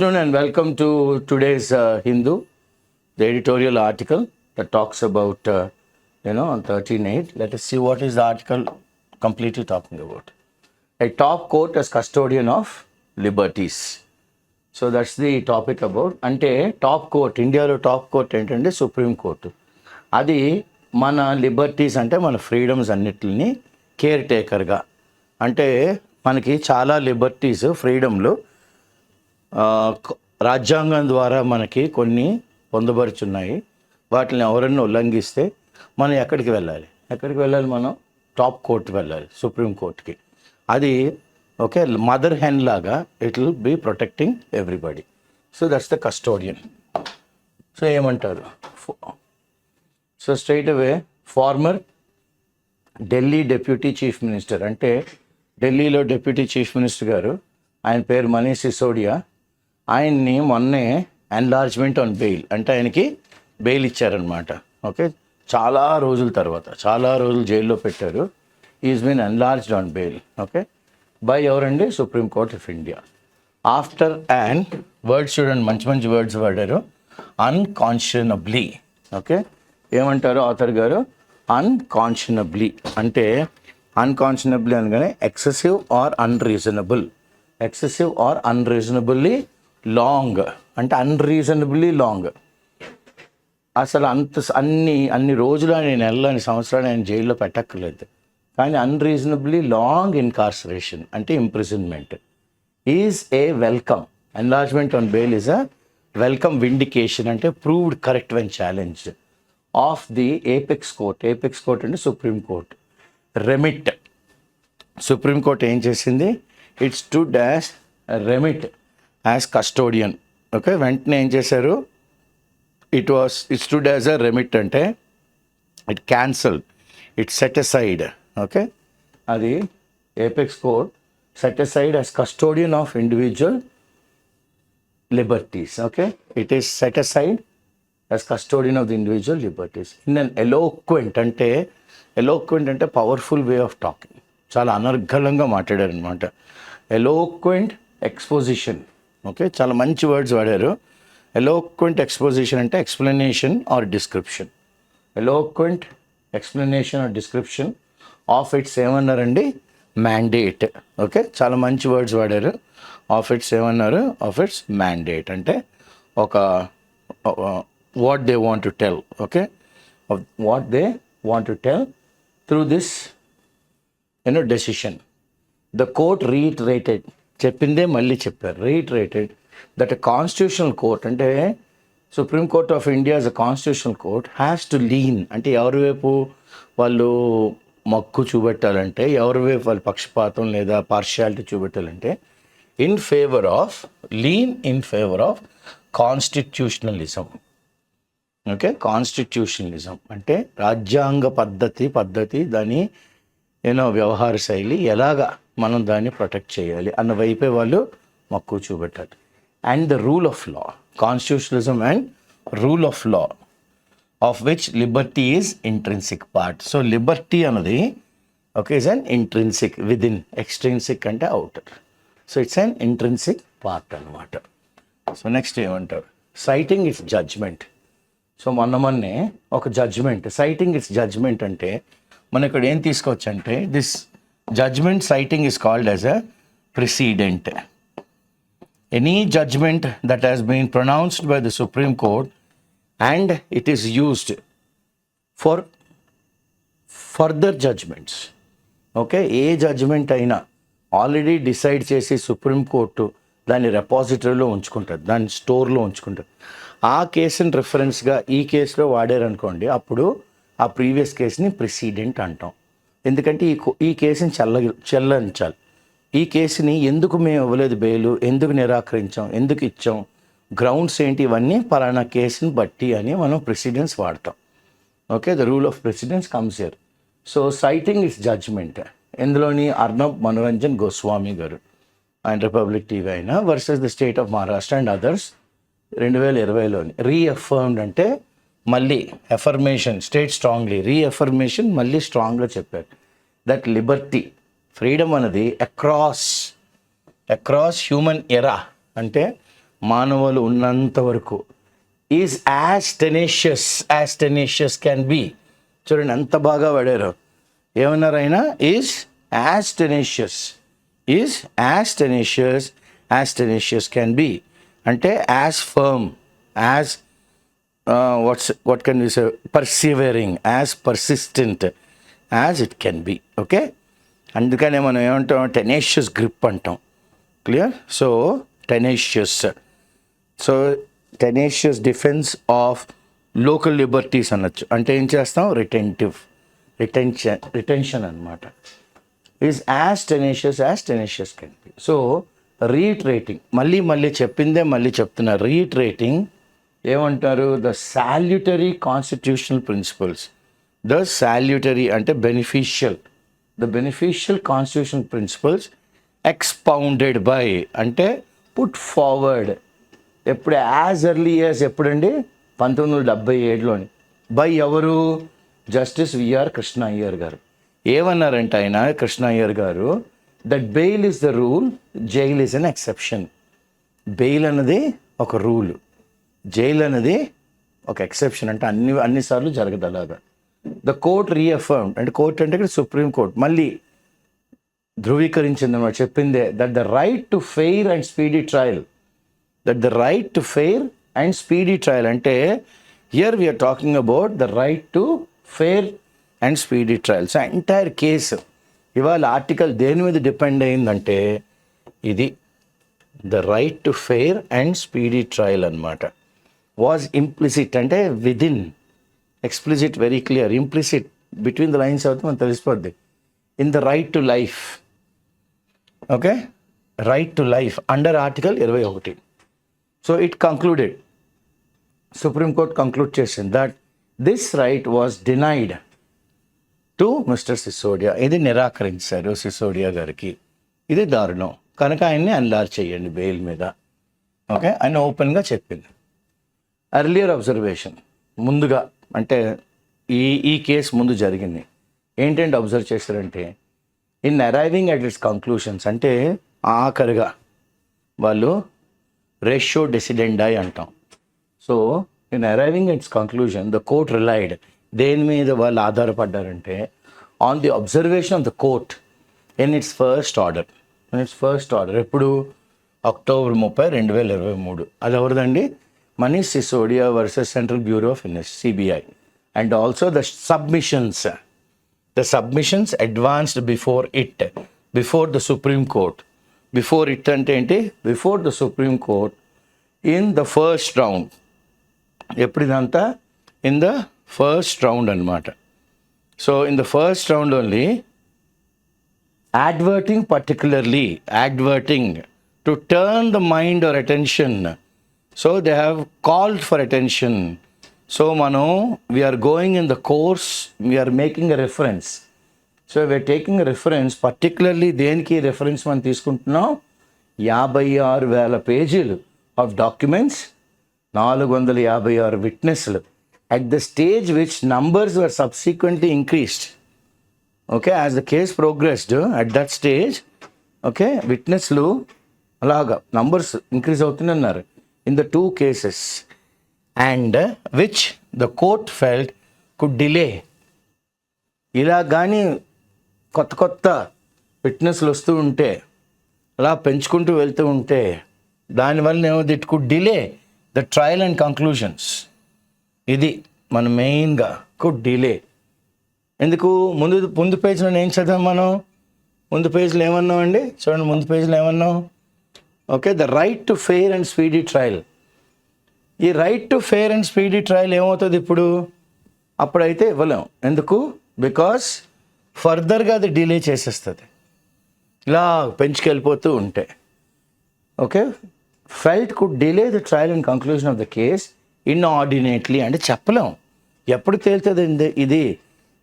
afternoon and welcome to today's Hindu, the editorial article that talks about, on 13.8. Let us see what is the article completely talking about. A top court as custodian of liberties. So that's the topic about. అంటే top court, ఇండియాలో top court ఏంటంటే supreme court. అది మన liberties అంటే మన freedoms అన్నిటిని care టేకర్గా, అంటే మనకి చాలా లిబర్టీస్ ఫ్రీడమ్లు రాజ్యాంగం ద్వారా మనకి కొన్ని పొందబడుచున్నాయి. వాటిని ఎవరన్నా ఉల్లంఘిస్తే మనం ఎక్కడికి వెళ్ళాలి మనం టాప్ కోర్టుకి వెళ్ళాలి, సుప్రీం కోర్టుకి. అది ఓకే మదర్ హెన్ లాగా it will be protecting everybody. So that's the custodian. So ఏమంటారు, so straight away former Delhi deputy chief minister, అంటే ఢిల్లీలో డెప్యూటీ చీఫ్ మినిస్టర్ గారు, ఆయన పేరు మనీష్ సిసోడియా. ఆయన్ని మొన్నే ఎన్లార్జ్మెంట్ ఆన్ బెయిల్, అంటే ఆయనకి బెయిల్ ఇచ్చారనమాట. ఓకే, చాలా రోజులు జైల్లో పెట్టారు. Is been enlarged on bail. Okay, by ఎవరండి? Supreme court of India. Afterwards చూడండి, మంచి వర్డ్స్ వాడారు. అన్కాన్షనబ్లీ. ఓకే, ఏమంటారు ఆథర్ గారు? అన్కాన్షనబ్లీ అంటే అన్కాన్షనబ్లీ అనగానే ఎక్సెసివ్ ఆర్ అన్రీజనబుల్లీ లాంగ్, అంటే అన్రీజనబుల్లీ లాంగ్. అసలు అన్ని రోజులు, నెలలు, సంవత్సరాలు ఆయన జైల్లో పెట్టక్కర్లేదు, కానీ అన్రీజనబుల్లీ లాంగ్ ఇన్కార్సరేషన్ అంటే imprisonment is a welcome. Enlargement on bail is a welcome vindication, అంటే proved correct when challenged of the apex court అంటే supreme court. Remit, supreme court ఏం చేసింది? It stood as remit as custodian. Okay, వెంటనే ఏం చేశారు? It stood as a remit అంటే it cancel, it set aside. Okay, అది apex court set aside as custodian of individual liberties. Okay, it is set aside as custodian of the individual liberties in an eloquent అంటే powerful way of talking. చాలా అనర్గళంగా మాట్లాడారు అనమాట. Eloquent exposition. Okay, చాలా మంచి words వాడారు. Eloquent exposition అంటే explanation or description. Eloquent explanation or description of its ఏమన్నారండి? మ్యాండేట్. ఓకే, చాలా మంచి వర్డ్స్ వాడారు. ఆఫ్ ఇట్స్ ఏమన్నారు? ఆఫ్ ఇట్స్ మ్యాండేట్ అంటే ఒక what they want to tell. Okay, what they want to tell through this decision. The court reiterated, చెప్పిందే మళ్ళీ చెప్పారు, రీఇటరేటెడ్ దట్ కాన్స్టిట్యూషనల్ కోర్ట్, అంటే supreme court of India is a constitutional court, has to lean, అంటే ఎవరి వైపు వాళ్ళు మక్కు చూపెట్టాలంటే, ఎవరి వైపు వాళ్ళు పక్షపాతం లేదా పార్షియాలిటీ చూపెట్టాలంటే in favour of constitutionalism. Okay, constitutionalism అంటే రాజ్యాంగ పద్ధతి దాని వ్యవహార శైలి ఎలాగా మనం దాన్ని ప్రొటెక్ట్ చేయాలి అన్న వైపే వాళ్ళు మక్కువ చూపెట్టాలి. And the rule of law, constitutionalism and rule of law of which liberty is intrinsic part. So liberty అన్నది okay is an intrinsic within, extrinsic అంటే outer. So it's an intrinsic part అనమాట. So next ఏమంటారు? Citing its judgment. So మొన్నే ఒక judgement, citing its judgement అంటే మనం ఇక్కడ ఏం తీసుకోవచ్చు అంటే this judgment citing is called as a precedent. Any judgment that has been pronounced by the Supreme Court and it is used for further judgments. Okay, ఏ judgment అయినా already decide చేసి supreme court దాన్ని రెపాజిటరీలో ఉంచుకుంటుంది, దాన్ని స్టోర్లో ఉంచుకుంటుంది. ఆ కేసుని రిఫరెన్స్గా ఈ కేసులో వాడారనుకోండి, అప్పుడు ఆ ప్రీవియస్ కేసుని ప్రిసీడెంట్ అంటాం. ఎందుకంటే ఈ కేసుని చెల్లించాలి. ఈ కేసుని ఎందుకు మేము ఇవ్వలేదు బెయిలు, ఎందుకు నిరాకరించాం, ఎందుకు ఇచ్చాం, గ్రౌండ్స్ ఏంటి, ఇవన్నీ పలానా కేసుని బట్టి అని మనం ప్రెసిడెన్స్ వాడతాం. Okay, the rule of precedents comes here. So citing is judgment. ఇందులోని అర్నబ్ మనోరంజన్ గోస్వామి గారు, ఆయన రిపబ్లిక్ టీవీ అయినా versus the state of Maharashtra and others 2020లోని రీఎఫర్మ్డ్ అంటే మళ్ళీ ఎఫర్మేషన్, స్టేట్ స్ట్రాంగ్లీ, రీఎఫర్మేషన్ మళ్ళీ స్ట్రాంగ్గా చెప్పారు దట్ లిబర్టీ, ఫ్రీడమ్ అనేది అక్రాస్ హ్యూమన్ ఎరా, అంటే మానవులు ఉన్నంత వరకు is as tenacious can be. చూడండి ఎంత బాగా వాడారు. ఏమన్నారు ఆయన? Is as tenacious can be అంటే as firm, as what can we say, persevering, as persistent as it can be. Okay, అందుకనే మనం ఏమంటాం? టెనేషియస్ గ్రిప్ అంటాం. Clear? So tenacious defence of local liberties అనొచ్చు. అంటే ఏం చేస్తాం? రిటెన్షన్ అనమాట. Is as tenacious can be. So reiterating, మళ్ళీ చెప్పిందే మళ్ళీ చెప్తున్నా. రీట్రేటింగ్ ఏమంటారు? The salutary constitutional principles. The salutary అంటే beneficial, the beneficial constitutional principles expounded by అంటే పుట్ ఫార్వర్డ్. ఎప్పుడు? యాజ్ ఎర్లీ యాజ్ ఎప్పుడండి? 1977లోని. బై ఎవరు? జస్టిస్ విఆర్ కృష్ణ అయ్యర్ గారు. ఏమన్నారంటే ఆయన, కృష్ణ అయ్యర్ గారు, that bail is the rule, jail is an exception. Bail అన్నది ఒక రూల్, జైల్ అనేది ఒక ఎక్సెప్షన్. అంటే అన్నిసార్లు జరగదు అలాగా. ద కోర్ట్ రీఅఫర్మ్డ్ అంటే కోర్ట్ అంటే ఇక్కడ సుప్రీం కోర్ట్ మళ్ళీ ధృవీకరించింది అన్నమాట. చెప్పిందే that the right to fair and speedy trial, అంటే here we are talking about the right to fair and speedy trial. So entire case ఇవాళ ఆర్టికల్ దేని మీద డిపెండ్ అయిందంటే ఇది the right to fair and speedy trial అనమాట. Was implicit అంటే within, explicit very clear, implicit between the lines అవుతుంది మనకు తెలిసిపోద్ది. In the right to life. Okay, right to life under article 21. So it concluded, supreme court conclude చేసింది that this right was denied to mister Sisodia. ఇది నిరాకరించారు సిసోడియా గారికి. ఇది దారుణం కనుక ఆయన్ని అన్లార్ చేయండి బెయిల్ మీద. ఓకే, ఆయన ఓపెన్గా చెప్పింది. ఎర్లియర్ అబ్జర్వేషన్ ముందుగా అంటే ఈ కేసు ముందు జరిగింది. ఏంటంటే అబ్జర్వ్ చేశారంటే in arriving at its conclusions అంటే ఆఖరిగా వాళ్ళు రేషియో డెసిడెండాయ్ అంటాం. So in arriving its conclusion the court relied. దేని మీద వాళ్ళు ఆధారపడ్డారంటే on the observation of the court in its first order. ఎప్పుడు? అక్టోబర్ 30, 2023. అది ఎవరిదండి? Manish Sisodia versus central bureau of CBI. And also the submissions advanced before the supreme court. Before it అంటే ఏంటి? Before the supreme court in the first round. ఎప్పుడు ఇదంతా? In the first round అనమాట. So in the first round only adverting to turn the mind or attention. So they have called for attention. So we are going in the course, we are making a reference. So we are taking a reference, particularly దేనికి reference మనం తీసుకుంటున్నాం? 56,000 పేజీలు of documents, 456 విట్నెస్లు at the stage which numbers were subsequently increased. Okay, as the case progressed at that stage, okay, విట్నెస్లు అలాగా numbers increase అవుతున్నారు in the two cases, and which the court felt could delay. ఇలా కానీ కొత్త విట్నెస్లు వస్తూ ఉంటే అలా పెంచుకుంటూ వెళ్తూ ఉంటే దానివల్ల ఏమవుతుంది? It could delay the trial and conclusions. ఇది మన మెయిన్గా కుడ్ డిలే. ఎందుకు? ముందు పేజ్లో ఏం చదివాం మనం? ముందు పేజ్లో ఏమన్నామండి? చూడండి, ముందు పేజ్లో ఏమన్నాం? Okay, the right to fair and speedy trial. ఈ right to fair and speedy trial ఏమవుతుంది ఇప్పుడు? అప్పుడైతే ఇవ్వలేం. ఎందుకు? బికాస్ ఫర్దర్గా అది డిలే చేసేస్తుంది ఇలా పెంచుకెళ్ళిపోతూ ఉంటే. Okay, felt could delay the trial and conclusion of the case inordinately. అంటే చెప్పలేం ఎప్పుడు తేలుతుంది ఇది,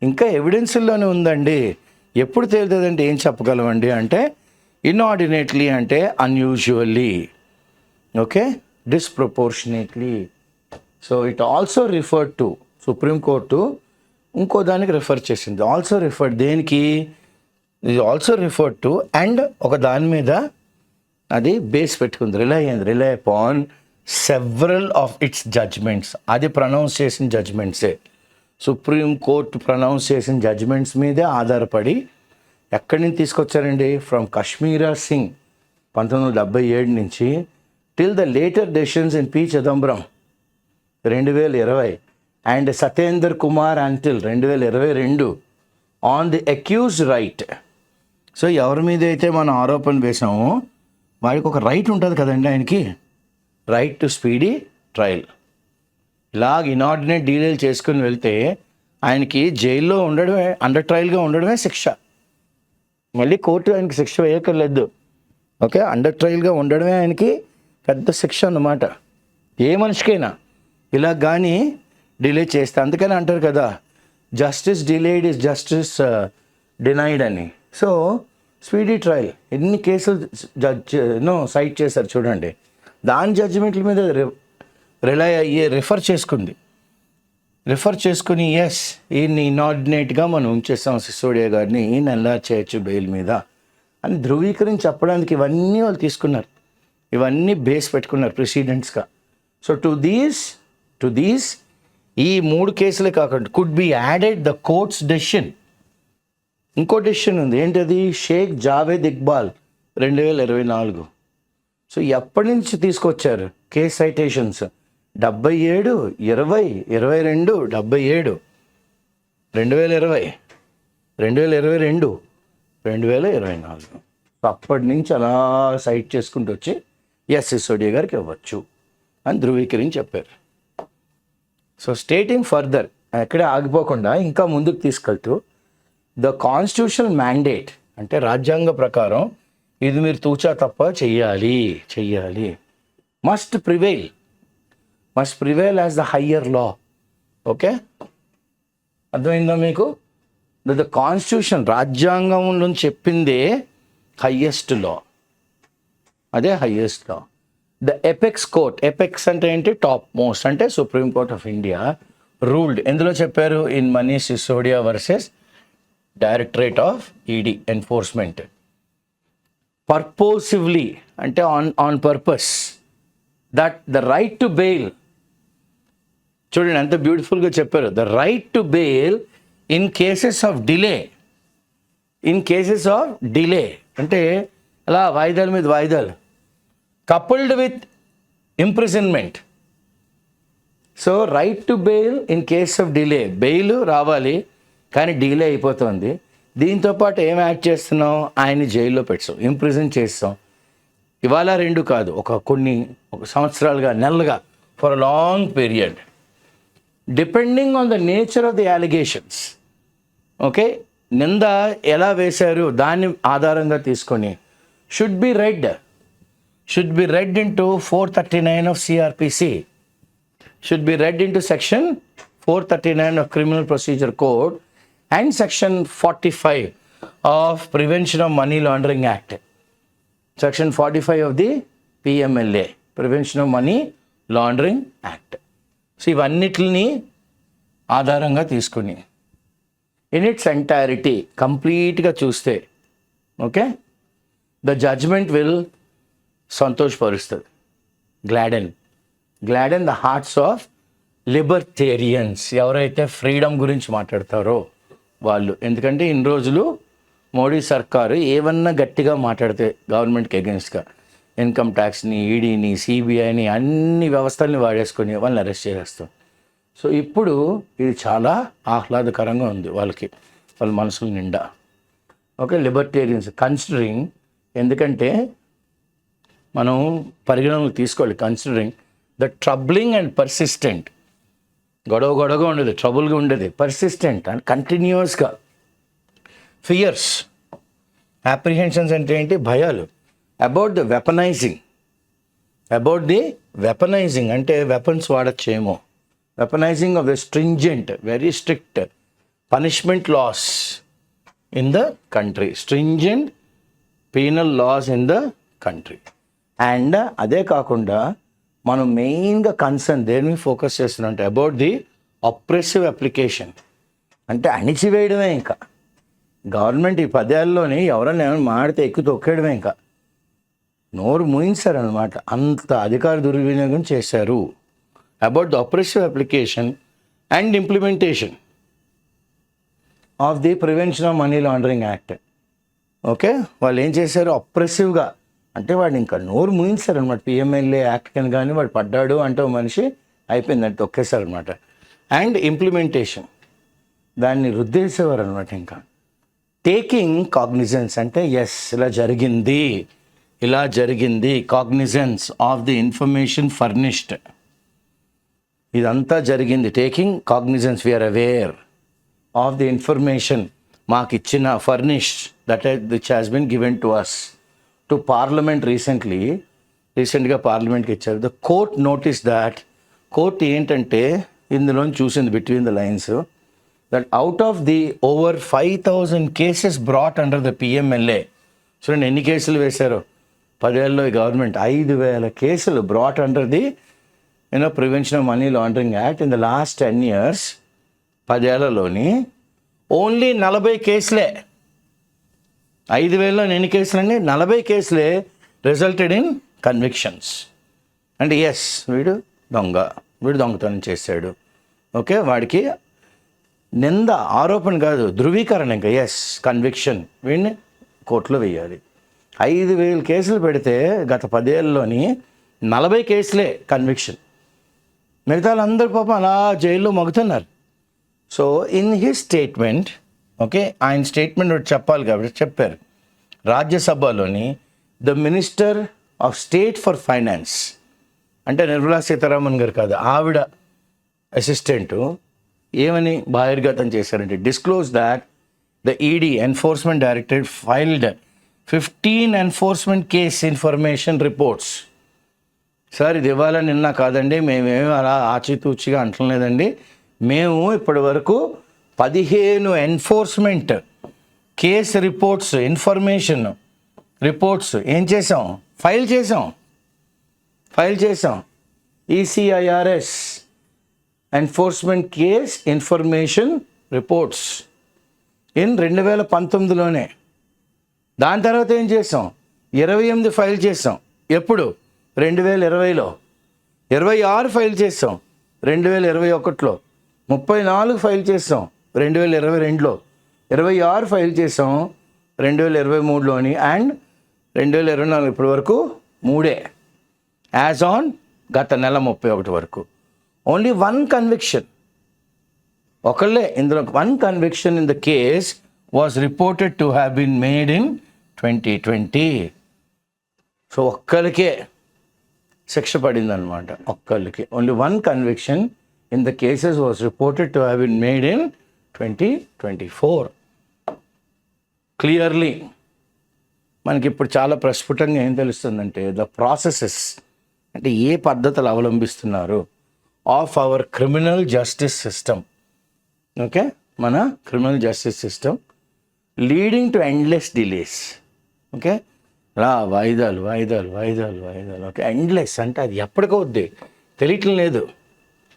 ఇంకా ఎవిడెన్స్లోనే ఉందండి, ఎప్పుడు తేలుతుందంటే ఏం చెప్పగలమండి అంటే ఇన్ఆర్డినేట్లీ అంటే unusually, okay, disproportionately. So it also referred to supreme court ఇంకో దానికి రిఫర్ చేసింది. ఆల్సో రిఫర్డ్ దేనికి? ఇది ఆల్సో రిఫర్డ్ టు అండ్ ఒక దాని మీద అది బేస్ పెట్టుకుంది, rely upon several of its judgments. అది ప్రొనౌన్స్ చేసిన జడ్జ్మెంట్సే, సుప్రీం కోర్టు ప్రొనౌన్స్ చేసిన జడ్జ్మెంట్స్ మీదే ఆధారపడి ఎక్కడి నుంచి తీసుకొచ్చారండి? ఫ్రమ్ కశ్మీరా సింగ్ 1977 నుంచి till the later decisions in P Chidambaram 2020 and Satyender Kumar until 2022 on the accused right. So ఎవరి మీద అయితే మనం ఆరోపణ వేసామో వాడికి ఒక రైట్ ఉంటుంది కదండి, ఆయనకి రైట్ టు స్పీడీ ట్రయల్. ఇలాగ ఇనార్డినేట్ డీలేలు చేసుకుని వెళ్తే ఆయనకి జైల్లో ఉండడమే, అండర్ ట్రయల్గా ఉండడమే శిక్ష. మళ్ళీ కోర్టు ఆయనకి శిక్ష వేయక్కర్లేదు. ఓకే, అండర్ ట్రయల్గా ఉండడమే ఆయనకి పెద్ద శిక్ష అన్నమాట. ఏ మనిషికైనా ఇలా కానీ డిలే చేస్తే, అందుకని అంటారు కదా justice delayed is justice denied అని. సో స్పీడీ ట్రయల్ ఎన్ని కేసులు సైట్ చేశారు చూడండి. దాని జడ్జిమెంట్ల మీద రిలై అయ్యే రిఫర్ చేసుకుని ఎస్ ఈయన్ని ఇనార్డినేట్గా మనం ఉంచేస్తాం సిసోడియా గారిని, ఈయన ఎలా చేయొచ్చు బెయిల్ మీద అని ధృవీకరించి చెప్పడానికి ఇవన్నీ వాళ్ళు తీసుకున్నారు, ఇవన్నీ బేస్ పెట్టుకున్నారు ప్రెసిడెంట్స్గా. సో టు దీస్ ఈ 3 కేసులే కాకుండా could be added the courts decision. ఇంకో డెసిషన్ ఉంది, ఏంటది? షేక్ జావేద్ ఇక్బాల్ 2024. సో ఎప్పటి నుంచి తీసుకొచ్చారు కేస్ సైటేషన్స్? 77, 20, 22, 77, 2020, 2022, 2024. అప్పటి నుంచి అలా సైట్ చేసుకుంటూ వచ్చి ఎస్ సిసోడియా గారికి ఇవ్వచ్చు అని ధృవీకరించి చెప్పారు. సో స్టేటింగ్ ఫర్దర్, ఎక్కడే ఆగిపోకుండా ఇంకా ముందుకు తీసుకెళ్తూ ద కాన్స్టిట్యూషనల్ మ్యాండేట్ అంటే రాజ్యాంగ ప్రకారం ఇది మీరు తూచా తప్ప చెయ్యాలి must prevail as the higher law. Okay, అర్థమైందా మీకు? ద కాన్స్టిట్యూషన్ రాజ్యాంగంలో చెప్పిందే హయ్యెస్ట్ లా, అదే highest law. The apex court, apex అంటే ఏంటి? టాప్ మోస్ట్ అంటే supreme court of India ruled. ఎందులో చెప్పారు? In Manish Sisodia versus directorate of ED enforcement. Purposively అంటే on purpose that the right to bail, చూడండి ఎంత బ్యూటిఫుల్గా చెప్పారు. The right to bail in cases of delay అంటే అలా వాయిదాల మీద వాయిదాలు, coupled with imprisonment. So right to bail in case of delay, bail రావాలి కానీ డిలే అయిపోతుంది. దీంతోపాటు ఏం యాడ్ చేస్తున్నాం? ఆయన్ని జైల్లో పెట్టాం, ఇంప్రిజన్ చేస్తాం. ఇవాళ 2 కాదు, ఒక సంవత్సరాలుగా, నెలలుగా, for a long period, depending on the nature of the allegations. Okay, నింద ఎలా వేశారు దాన్ని ఆధారంగా తీసుకొని should be read into 439 of CRPC, should be read into section 439 of Criminal Procedure Code and section 45 of Prevention of Money Laundering Act, section 45 of the PMLA, Prevention of Money Laundering Act. So ఇవన్నిటిని ఆధారంగా తీసుకుని in its entirety కంప్లీట్గా చూస్తే okay the judgment will సంతోషపరుస్తుంది, gladden the hearts of libertarians, ఎవరైతే freedom గురించి మాట్లాడతారో వాళ్ళు. ఎందుకంటే ఇన్ని రోజులు మోడీ సర్కారు ఏమన్నా గట్టిగా మాట్లాడితే గవర్నమెంట్కి అగెన్స్ట్గా ఇన్కమ్ ట్యాక్స్ని, ఈడీని, సిబిఐని అన్ని వ్యవస్థల్ని వాడేసుకొని వాళ్ళని అరెస్ట్ చేసేస్తాం. సో ఇప్పుడు ఇది చాలా ఆహ్లాదకరంగా ఉంది వాళ్ళకి, వాళ్ళ మనసుల నిండా. ఓకే, లిబర్టేరియన్స్ కన్సిడరింగ్, ఎందుకంటే మనం పరిగణనకు తీసుకోవాలి, considering the troubling and persistent, గొడవగా ఉండేది, ట్రబుల్గా ఉండేది, పర్సిస్టెంట్ అండ్ కంటిన్యూస్గా ఫియర్స్, అప్రిహెన్షన్స్ అంటే ఏంటి? భయాలు. అబౌట్ ది వెపనైజింగ్ అంటే వెపన్స్ వాడచ్చేమో, weaponising of the stringent, very strict punishment laws in the country, stringent penal laws in the country. And అదే కాకుండా మనం మెయిన్గా కన్సర్న్ దేని ఫోకస్ చేస్తున్నాం అంటే అబౌట్ ది అప్రెసివ్ అప్లికేషన్, అంటే అణిచివేయడమే. ఇంకా గవర్నమెంట్ ఈ 10 ఏళ్ళలోనే ఎవరైనా ఏమైనా మాడితే ఎక్కువ తొక్కేయడమే. ఇంకా నోరు మూయించారనమాట, అంత అధికార దుర్వినియోగం చేశారు. About the operative application and implementation of the prevention of money laundering act. Okay, వాళ్ళు ఏం చేశారు, అప్రెసివ్గా అంటే వాడు ఇంకా నోరు మూయించారనమాట. పిఎంఎల్ఏ యాక్ట్ కింద కానీ వాడు పడ్డాడు అంటే ఓ మనిషి అయిపోయిందంటే తొక్కేశారనమాట. అండ్ ఇంప్లిమెంటేషన్, దాన్ని రుద్దేసేవారు అనమాట. ఇంకా టేకింగ్ కాగ్నిజెన్స్ అంటే ఎస్ ఇలా జరిగింది, cognizance of the information furnished, ఇదంతా జరిగింది. Taking cognizance, we are aware of the information మాకు ఇచ్చిన furnished that which has been given to us to parliament రీసెంట్గా పార్లమెంట్కి ఇచ్చారు. The court notice that, court ఏంటంటే ఇందులో చూసింది between the lines, that out of the over 5,000 cases brought under the PMLA. చూడండి ఎన్ని కేసులు వేశారో 10 ఏళ్ళలో ఈ గవర్నమెంట్, 5,000 కేసులు brought under the prevention of money laundering act in the last 10 years. 10 ఏళ్లలోని ఓన్లీ 40 కేసులే, 5,000లో ఎన్ని కేసులండి, 40 కేసులే రిజల్టెడ్ ఇన్ కన్విక్షన్స్. అంటే ఎస్ వీడు దొంగతనం చేశాడు. ఓకే, వాడికి నింద, ఆరోపణ కాదు, ధృవీకరణ. ఇంకా ఎస్ కన్విక్షన్, వీడిని కోర్టులో వేయాలి. 5,000 కేసులు పెడితే గత 10 ఏళ్ళలోని 40 కేసులే కన్విక్షన్, మిగతా వాళ్ళందరూ పాపం అలా జైల్లో మగుతున్నారు. So in his statement, okay, ఆయన స్టేట్మెంట్ ఒకటి చెప్పాలి కాబట్టి చెప్పారు రాజ్యసభలోని. The minister of state for finance అంటే నిర్మలా సీతారామన్ గారు కాదు, ఆవిడ అసిస్టెంటు ఏమని బహిర్గతం చేశారంటే, disclose that the ED enforcement directorate filed 15 enforcement case information reports. Sir ఇది ఇవ్వాలా నిన్న కాదండి, మేమేమి అలా ఆచితూచిగా అంటలేదండి, మేము ఇప్పటి వరకు 15 enforcement case reports, information reports ఏం చేసాం, ఫైల్ చేసాం. ECIRs enforcement case information reports in 2019లోనే. దాని తర్వాత ఏం చేసాం, 28 ఫైల్ చేసాం. ఎప్పుడు, 2020లో. 26 ఫైల్ చేసాం 2021లో. 34 ఫైల్ చేసాం 2022లో. 26 ఫైల్ చేసాం 2023లోని. అండ్ 2024 ఇప్పటి వరకు 3 యాజ్ ఆన్ గత నెల 31 వరకు. ఓన్లీ 1 కన్విక్షన్, ఒకళ్ళే ఇందులో 1 conviction in the case was reported to have been made in 2020. So ఒక్కరికే శిక్ష పడిందనమాట, ఒక్కరికి. Only 1 conviction in the cases was reported to have been made in 2024. Clearly మనకి ఇప్పుడు చాలా ప్రస్ఫుటంగా ఏం తెలుస్తుందంటే, ద ప్రాసెసెస్ అంటే ఏ పద్ధతులు అవలంబిస్తున్నారు of our criminal justice system. Okay, మన criminal justice system leading to endless delays. Okay, వాయిదాలు. ఓకే, ఎండ్లెస్ అంటే అది ఎప్పటికవుద్ది తెలియటం లేదు.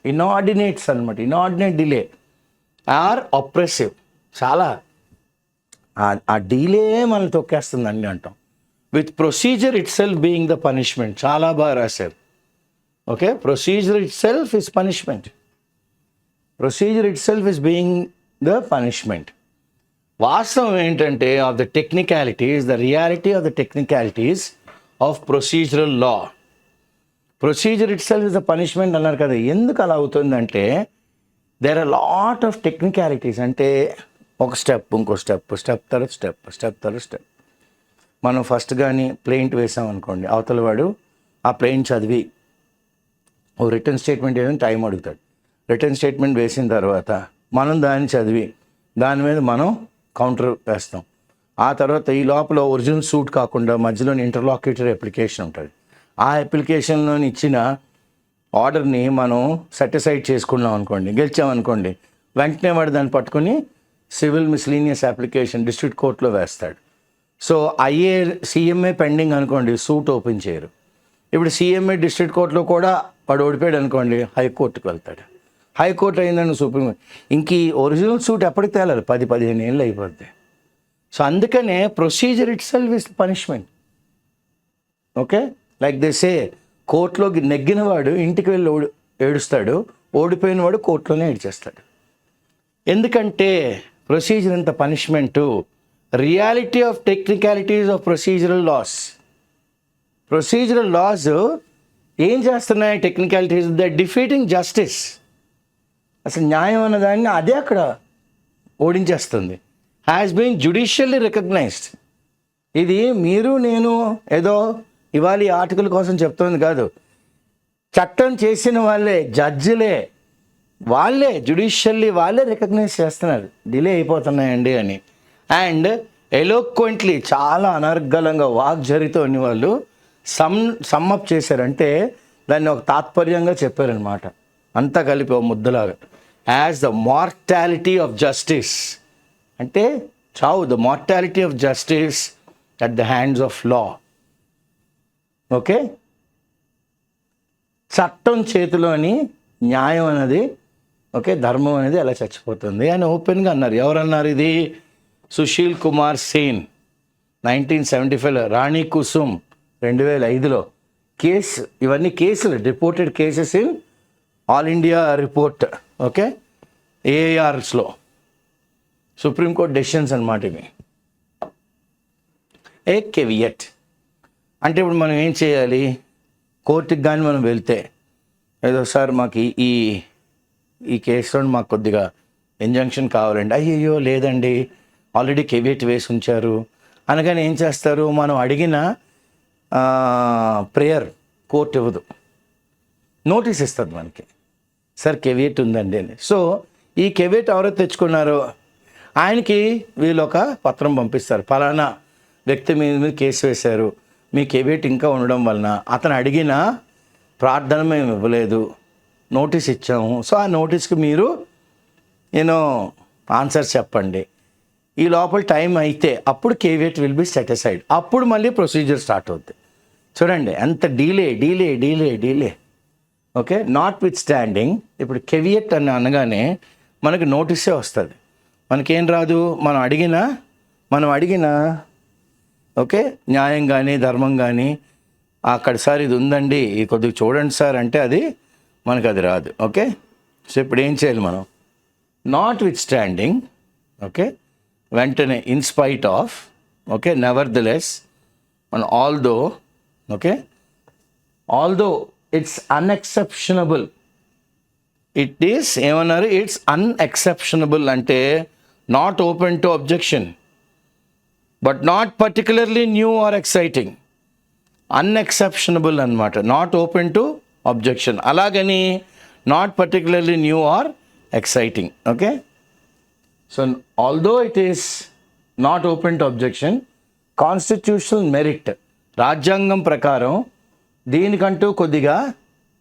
ఇనార్డినేట్స్ అనమాట, ఇనార్డినేట్ డిలే ఆర్ అప్రెసివ్. చాలా ఆ డిలే మనల్ని తొక్కేస్తుందండి అంటాం. With procedure itself being the punishment. చాలా బాగా రాశారు. Okay, procedure itself is punishment. Procedure itself is being the punishment. వాస్తవం ఏంటంటే of the technicalities, the reality of the technicalities of procedural law. Procedure itself is the punishment అన్నారు కదా. ఎందుకు అలా అవుతుందంటే there are lot of technicalities. అంటే ఒక step, ఇంకో స్టెప్ తర్వాత స్టెప్. మనం ఫస్ట్ కానీ ప్లెయింట్ వేసామనుకోండి, అవతల వాడు ఆ ప్లెయింట్ చదివి ఓ రిటర్న్ స్టేట్మెంట్ ఏదైనా టైం అడుగుతాడు. రిటర్న్ స్టేట్మెంట్ వేసిన తర్వాత మనం దాన్ని చదివి దాని మీద మనం కౌంటర్ వేస్తాం. ఆ తర్వాత ఈ లోపల ఒరిజినల్ సూట్ కాకుండా మధ్యలోని ఇంటర్లాక్యూటరీ అప్లికేషన్ ఉంటుంది. ఆ అప్లికేషన్లో ఇచ్చిన ఆర్డర్ని మనం సెటిసైడ్ చేసుకున్నాం అనుకోండి, గెలిచామనుకోండి, వెంటనే వాడు దాన్ని పట్టుకొని సివిల్ మిస్లీనియస్ అప్లికేషన్ డిస్ట్రిక్ట్ కోర్టులో వేస్తాడు. సో సీఎంఏ పెండింగ్ అనుకోండి, సూట్ ఓపెన్ చేయరు. ఇప్పుడు సీఎంఏ డిస్ట్రిక్ట్ కోర్టులో కూడా వాడు ఓడిపోయాడు అనుకోండి, హైకోర్టుకు వెళ్తాడు. హైకోర్టు అయిందని సుప్రీం. ఇంక ఈ ఒరిజినల్ సూట్ ఎప్పటికి తేలాలి, 10-15 ఏళ్ళు అయిపోద్ది. సో అందుకనే procedure itself is punishment. Okay, like they say, కోర్టులోకి నెగ్గినవాడు ఇంటికి వెళ్ళి ఏడుస్తాడు, ఓడిపోయిన వాడు కోర్టులోనే ఏడ్చేస్తాడు. ఎందుకంటే ప్రొసీజర్ అంత punishment. Reality of technicalities of procedural laws. Procedural laws ఏం చేస్తున్నాయి? Technicalities the defeating justice. అసలు న్యాయం అన్నదాన్ని అదే అక్కడ ఓడించేస్తుంది. Has been judicially recognised. ఇది మీరు నేను ఏదో ఇవాళ ఈ ఆర్టికల్ కోసం చెప్తుంది కాదు, చట్టం చేసిన వాళ్ళే, జడ్జిలే, వాళ్ళే జ్యుడిషియల్లీ వాళ్ళే రికగ్నైజ్ చేస్తున్నారు డిలే అయిపోతున్నాయండి అని. అండ్ ఎలోక్వెంట్లీ, చాలా అనర్గళంగా వాగ్జరితో అని వాళ్ళు సమ్మప్ చేశారంటే దాన్ని ఒక తాత్పర్యంగా చెప్పారనమాట, అంతా కలిపి ఒక ముద్దలాగా. As the mortality of justice అంటే చావు, the mortality of justice at the hands of law. Okay, చట్టం చేతిలోని న్యాయం అనేది, ఓకే, ధర్మం అనేది అలా చచ్చిపోతుంది అని ఓపెన్గా అన్నారు. ఎవరన్నారు ఇది? సుశీల్ కుమార్ సేన్ 1975, రాణి కుసుమ్ 2005. కేసు, ఇవన్నీ కేసులు, reported cases in all India report, okay, ఏఆర్స్లో సుప్రీంకోర్టు డెసిషన్స్ అనమాట ఇవి. ఏ కెవియట్ అంటే ఇప్పుడు మనం ఏం చేయాలి? కోర్టుకి కానీ మనం వెళ్తే, ఏదో సార్ మాకు ఈ కేసులో మాకు కొద్దిగా ఇంజంక్షన్ కావాలండి, అయ్యో లేదండి ఆల్రెడీ కెవియట్ వేసి ఉంచారు అనగానే ఏం చేస్తారు? మనం అడిగిన ప్రేయర్ కోర్టు ఇవ్వదు, నోటీస్ ఇస్తుంది మనకి, సార్ కెవియట్ ఉందండి అని. సో ఈ కెవియట్ ఎవరో తెచ్చుకున్నారో ఆయనకి వీళ్ళు ఒక పత్రం పంపిస్తారు, ఫలానా వ్యక్తి మీద కేసు వేశారు, మీ కెవియట్ ఇంకా ఉండడం వలన అతను అడిగిన ప్రార్థన మేము ఇవ్వలేదు, నోటీస్ ఇచ్చాము, సో ఆ నోటీస్కి మీరు ఆన్సర్ చెప్పండి. ఈ లోపల టైం అయితే అప్పుడు కెవియట్ విల్ బి సెటిసైడ్, అప్పుడు మళ్ళీ ప్రొసీజర్ స్టార్ట్ అవుద్ది. చూడండి ఎంత delay. Okay, not with standing ఇప్పుడు కెవియట్ అని అనగానే మనకి నోటీసే వస్తుంది, మనకేం రాదు. మనం అడిగిన ఓకే న్యాయం కానీ ధర్మం కానీ అక్కడ సార్ ఇది ఉందండి, ఇది కొద్దిగా చూడండి సార్ అంటే అది మనకు అది రాదు. ఓకే, సో ఇప్పుడు ఏం చేయాలి మనం? నాట్ విత్ స్టాండింగ్, ఓకే, వెంటనే in spite of, okay, nevertheless, మన although it's unexceptionable, it is ఏమన్నారు? ఇట్స్ అన్ఎక్సెప్షనబుల్ అంటే not open to objection but not particularly new or exciting. Unexceptionable అనమాట, నాట్ ఓపెన్ టు అబ్జెక్షన్, అలాగని not particularly new or exciting. Okay, so although it is not open to objection, constitutional merit, రాజ్యాంగం ప్రకారం దీనికంటూ కొద్దిగా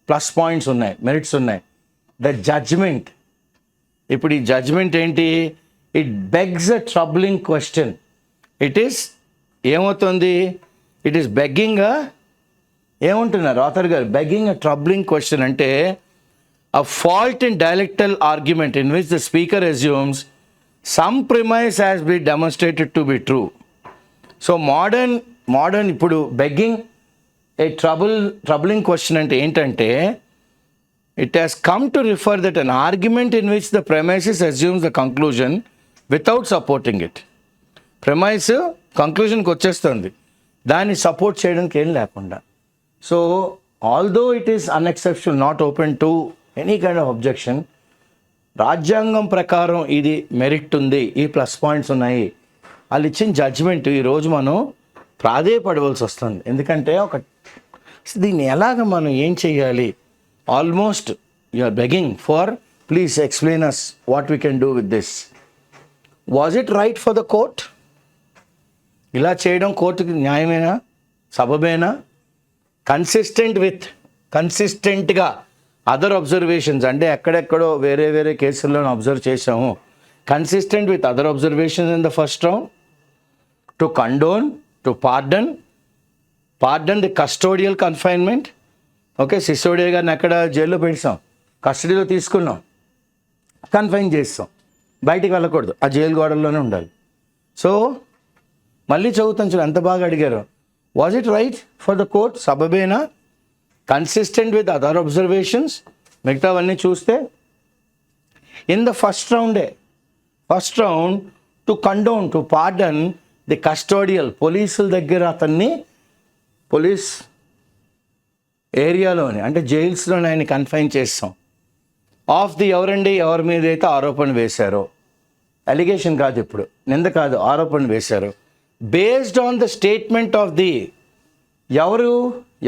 plus points ఉన్నాయి, merits ఉన్నాయి. The judgment, ఇప్పుడు ఈ జడ్జ్మెంట్ ఏంటి? It begs a troubling question. It is ఏమవుతుంది? ఇట్ ఈస్ బెగ్గింగ్, ఏమంటున్నారు ఆథర్ గారు? బెగ్గింగ్ అ ట్రబ్లింగ్ క్వశ్చన్ అంటే a fault in dialectal argument in which the speaker assumes some premise has been demonstrated to be true. So modern ఇప్పుడు begging a troubling question అంటే ఏంటంటే it has come to refer that an argument in which the premises assumes the conclusion without supporting it. Premise conclusionకి వచ్చేస్తుంది, దాన్ని support చేయడానికి ఏం లేకుండా. So although it is unexceptional, not open to any kind of objection, రాజ్యాంగం ప్రకారం ఇది merit ఉంది, ఈ ప్లస్ పాయింట్స్ ఉన్నాయి, వాళ్ళు ఇచ్చిన జడ్జ్మెంట్ ఈరోజు మనం ప్రాధేయపడవలసి వస్తుంది. ఎందుకంటే దీన్ని ఎలాగ మనం ఏం చేయాలి? Almost you are begging for please explain us what we can do with this. Was it right for the court? ఇలా చేయడం కోర్టుకి న్యాయమేనా, సబబేనా? కన్సిస్టెంట్గా అదర్ అబ్జర్వేషన్స్ అంటే ఎక్కడెక్కడో వేరే కేసుల్లో అబ్జర్వ్ చేసాము, consistent with other observations in the first round, to condone, to pardon the custodial confinement. Okay, Sisodia గారిని ఎక్కడ జైల్లో పెట్టాం, కస్టడీలో తీసుకున్నాం, కన్ఫైన్ చేస్తాం, బయటికి వెళ్ళకూడదు, ఆ జైలు గోడల్లోనే ఉండాలి. సో మళ్ళీ చదువుతాను చూడు ఎంత బాగా అడిగారు. Was it right for the court? సబబేనా? కన్సిస్టెంట్ విత్ అదర్ అబ్జర్వేషన్స్ మిగతావన్నీ చూస్తే in the first round to condone, to pardon the custodial, పోలీసుల దగ్గర అతన్ని పోలీస్ ఏరియాలోని అంటే జైల్స్లోని ఆయన కన్ఫైన్ చేస్తాం. ఆఫ్ ది ఎవరి మీద అయితే ఆరోపణ వేశారో, అలిగేషన్ కాదు, ఇప్పుడు నింద కాదు, ఆరోపణ వేశారు. Based on the statement of the,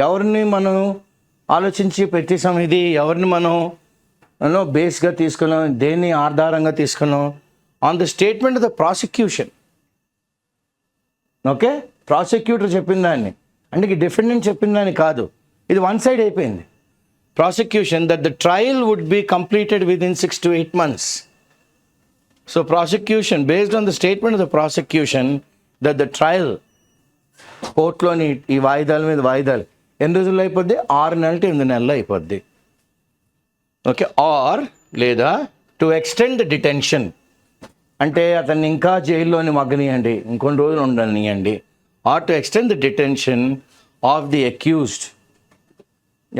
ఎవరిని మనం ఆలోచించి పెట్టేసాం, ఇది ఎవరిని మనం బేస్గా తీసుకున్నాం, దేన్ని ఆధారంగా తీసుకున్నాం? On the statement of the prosecution. Okay, prosecutor చెప్పిన దాన్ని, అంటే డిఫెండెంట్ చెప్పిన దాన్ని కాదు, ఇది వన్ సైడ్ అయిపోయింది. Prosecution that the trial would be completed within 6 to 8 months. So prosecution based on the statement of the prosecution that the trial, కోర్టులోని ఈ వాయిదాల మీద వాయిదాలు ఎన్ని రోజుల్లో అయిపోద్ది? 6 నెలలు to 8 నెలలు అయిపోద్ది. ఓకే, ఆర్ లేదా టు ఎక్స్టెండ్ ద డిటెన్షన్, అంటే అతన్ని ఇంకా జైల్లోని మగ్గనియండి, ఇంకొన్ని రోజులు ఉండనియండి. Or to extend the detention of the accused,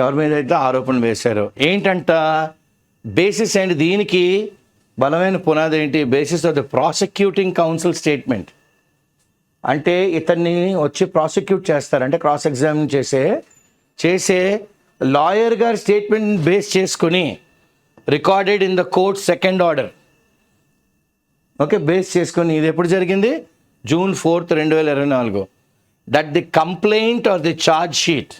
ఎవరి మీద అయితే ఆరోపణ వేశారో. ఏంటంట బేసిస్ ఏంటి? దీనికి బలమైన పునాది ఏంటి? Basis of the prosecuting counsel statement. అంటే ఇతన్ని వచ్చి ప్రాసిక్యూట్ చేస్తారు, అంటే క్రాస్ ఎగ్జామిన్ చేసే లాయర్ గారి స్టేట్మెంట్ బేస్ చేసుకుని recorded in the court second order. Okay, base చేసుకుని ఇది ఎప్పుడు జరిగింది? June 4th, 2024. That the complaint or the charge sheet,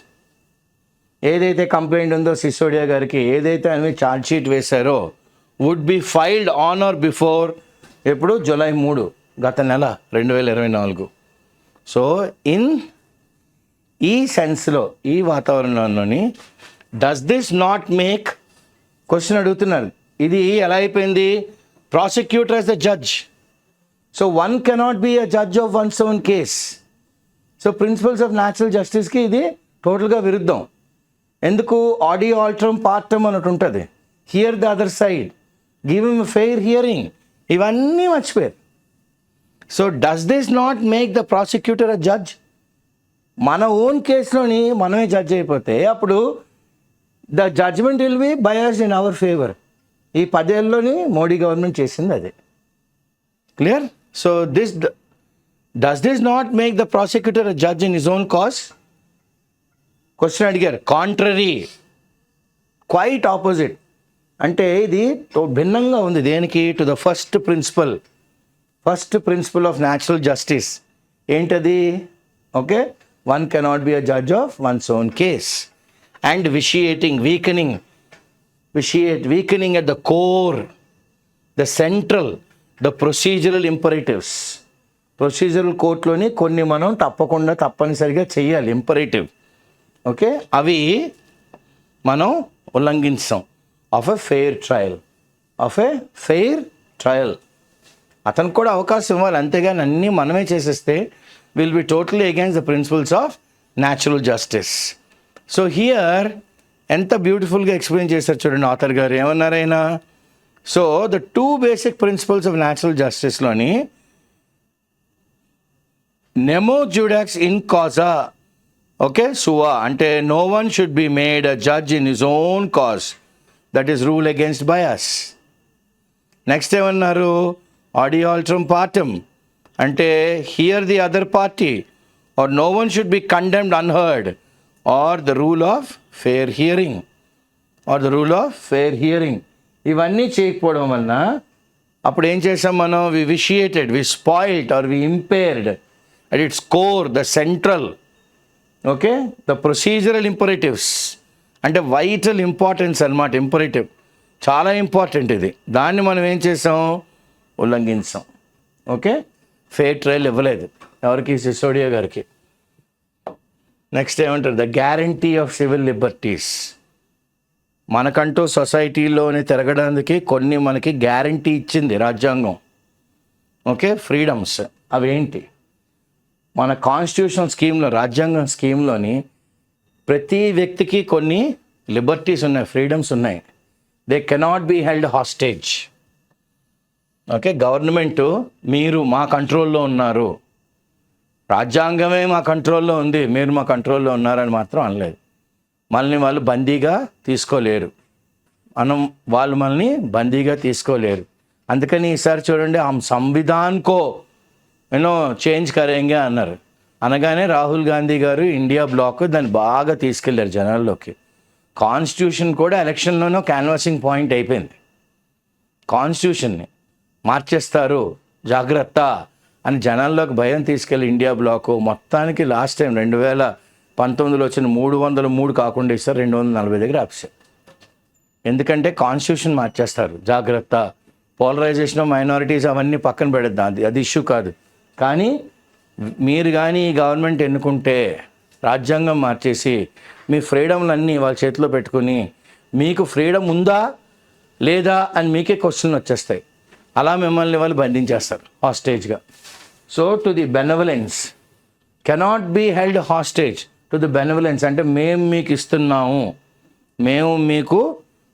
ఏదైతే కంప్లైంట్ ఉందో సిసోడియా గారికి, ఏదైతే అని ఛార్జ్ షీట్ వేశారో, would be filed on or before ఎప్పుడు? July 3, గత నెల 2024. సో ఈ సెన్స్లో, ఈ వాతావరణంలోని does this not make, question అడుగుతున్నారు, ఇది ఎలా అయిపోయింది? Prosecutor as the judge, so one cannot be a judge of one's own case. So principles of natural జస్టిస్కి ఇది టోటల్గా విరుద్ధం. ఎందుకు? ఆడియో ఆల్ట్రమ్ పార్టమ్ అన్నట్టు ఉంటుంది, hear the other side, give him fair hearing, ఇవన్నీ మర్చిపోయారు. So does this not make the prosecutor a judge? మన ఓన్ కేసులోని మనమే జడ్జ్ అయిపోతే అప్పుడు the judgment will be biased in our favour. ఈ 10 ఏళ్ళలోని మోడీ గవర్నమెంట్ చేసింది అదే. Clear? So does this not make the prosecutor a judge in his own cause? Question అడిగారు. కాంట్రరీ, క్వైట్ ఆపోజిట్, అంటే ఇది భిన్నంగా ఉంది. దేనికి? To the first principle of natural justice. ఏంటది? Okay, one cannot be a judge of one's own case. And weakening at the core, the central, the procedural imperatives. Procedural కోర్టులోని కొన్ని మనం తప్పనిసరిగా చేయాలి, ఇంపరేటివ్. ఓకే, అవి మనం ఉల్లంఘించాం. ఆఫ్ ఎ ఫెయిర్ ట్రయల్, అతనికి కూడా అవకాశం ఇవ్వాలి, అంతేగాని అన్నీ మనమే చేసేస్తే will be totally against the principles of natural justice. So here ఎంత బ్యూటిఫుల్గా ఎక్స్ప్లెయిన్ చేశారు చూడండి ఆథర్ గారు. ఏమన్నారైనా? So the 2 basic principles of natural జస్టిస్లోని nemo judex in causa, okay, sua, అంటే no one should be made a judge in his own cause, that is rule against bias. Next ఏమన్నారు? Audio alteram partem, అంటే hear the other party, or no one should be condemned unheard, or the rule of fair hearing. ఇవన్నీ చేయకపోవడం వలన అప్పుడు ఏం చేసాం మనం? We vitiated, we spoiled or we impaired at its core the central, okay, the procedural imperatives, అంటే vital importance అన్నమాట. Imperative చాలా ఇంపార్టెంట్, ఇది. దాన్ని మనం ఏం చేసాం? ఉల్లంఘించాం. ఓకే, ఫెయిర్ ట్రయల్ ఇవ్వలేదు ఎవరికి? సిసోడియా గారికి. నెక్స్ట్ ఏమంటారు? The guarantee of civil liberties. మనకంటూ సొసైటీలోని తిరగడానికి కొన్ని మనకి గ్యారంటీ ఇచ్చింది రాజ్యాంగం. Okay, freedoms. అవేంటి? మన కాన్స్టిట్యూషనల్ స్కీమ్లో, రాజ్యాంగం స్కీమ్లోని ప్రతి వ్యక్తికి కొన్ని లిబర్టీస్ ఉన్నాయి, ఫ్రీడమ్స్ ఉన్నాయి. They cannot be held hostage. Okay, government మీరు మా కంట్రోల్లో ఉన్నారు, రాజ్యాంగమే మా కంట్రోల్లో ఉంది, మీరు మా కంట్రోల్లో ఉన్నారని మాత్రం అనలేదు. మనల్ని వాళ్ళు బందీగా తీసుకోలేరు, వాళ్ళు మనల్ని బందీగా తీసుకోలేరు. అందుకని ఈసారి చూడండి, సంవిధాన్ కో చేంజ్ కరేంగే అన్నారు. అనగానే రాహుల్ గాంధీ గారు ఇండియా బ్లాక్ దాన్ని బాగా తీసుకెళ్లారు జనాల్లోకి. కాన్స్టిట్యూషన్ కూడా ఎలక్షన్లోనూ క్యాన్వాసింగ్ పాయింట్ అయిపోయింది. కాన్స్టిట్యూషన్ని మార్చేస్తారు జాగ్రత్త అని జనాల్లోకి భయం తీసుకెళ్ళి ఇండియా బ్లాకు మొత్తానికి లాస్ట్ టైం 2019లో వచ్చిన 303 కాకుండా ఇస్తారు, 240 దగ్గర ఆపేశారు. ఎందుకంటే కాన్స్టిట్యూషన్ మార్చేస్తారు జాగ్రత్త. పోలరైజేషన్ ఆఫ్ మైనారిటీస్ అవన్నీ పక్కన పెడద్దాం, అది ఇష్యూ కాదు. కానీ మీరు కానీ ఈ గవర్నమెంట్ ఎన్నుకుంటే రాజ్యాంగం మార్చేసి మీ ఫ్రీడమ్లన్నీ వాళ్ళ చేతిలో పెట్టుకుని మీకు ఫ్రీడమ్ ఉందా లేదా అని మీకే క్వశ్చన్లు వచ్చేస్తాయి. అలా మిమ్మల్ని వాళ్ళు బంధించేస్తారు హాస్టేజ్గా. So to the benevolence cannot be held hostage. To the benevolence అంటే మేము మీకు ఇస్తున్నాము, మేము మీకు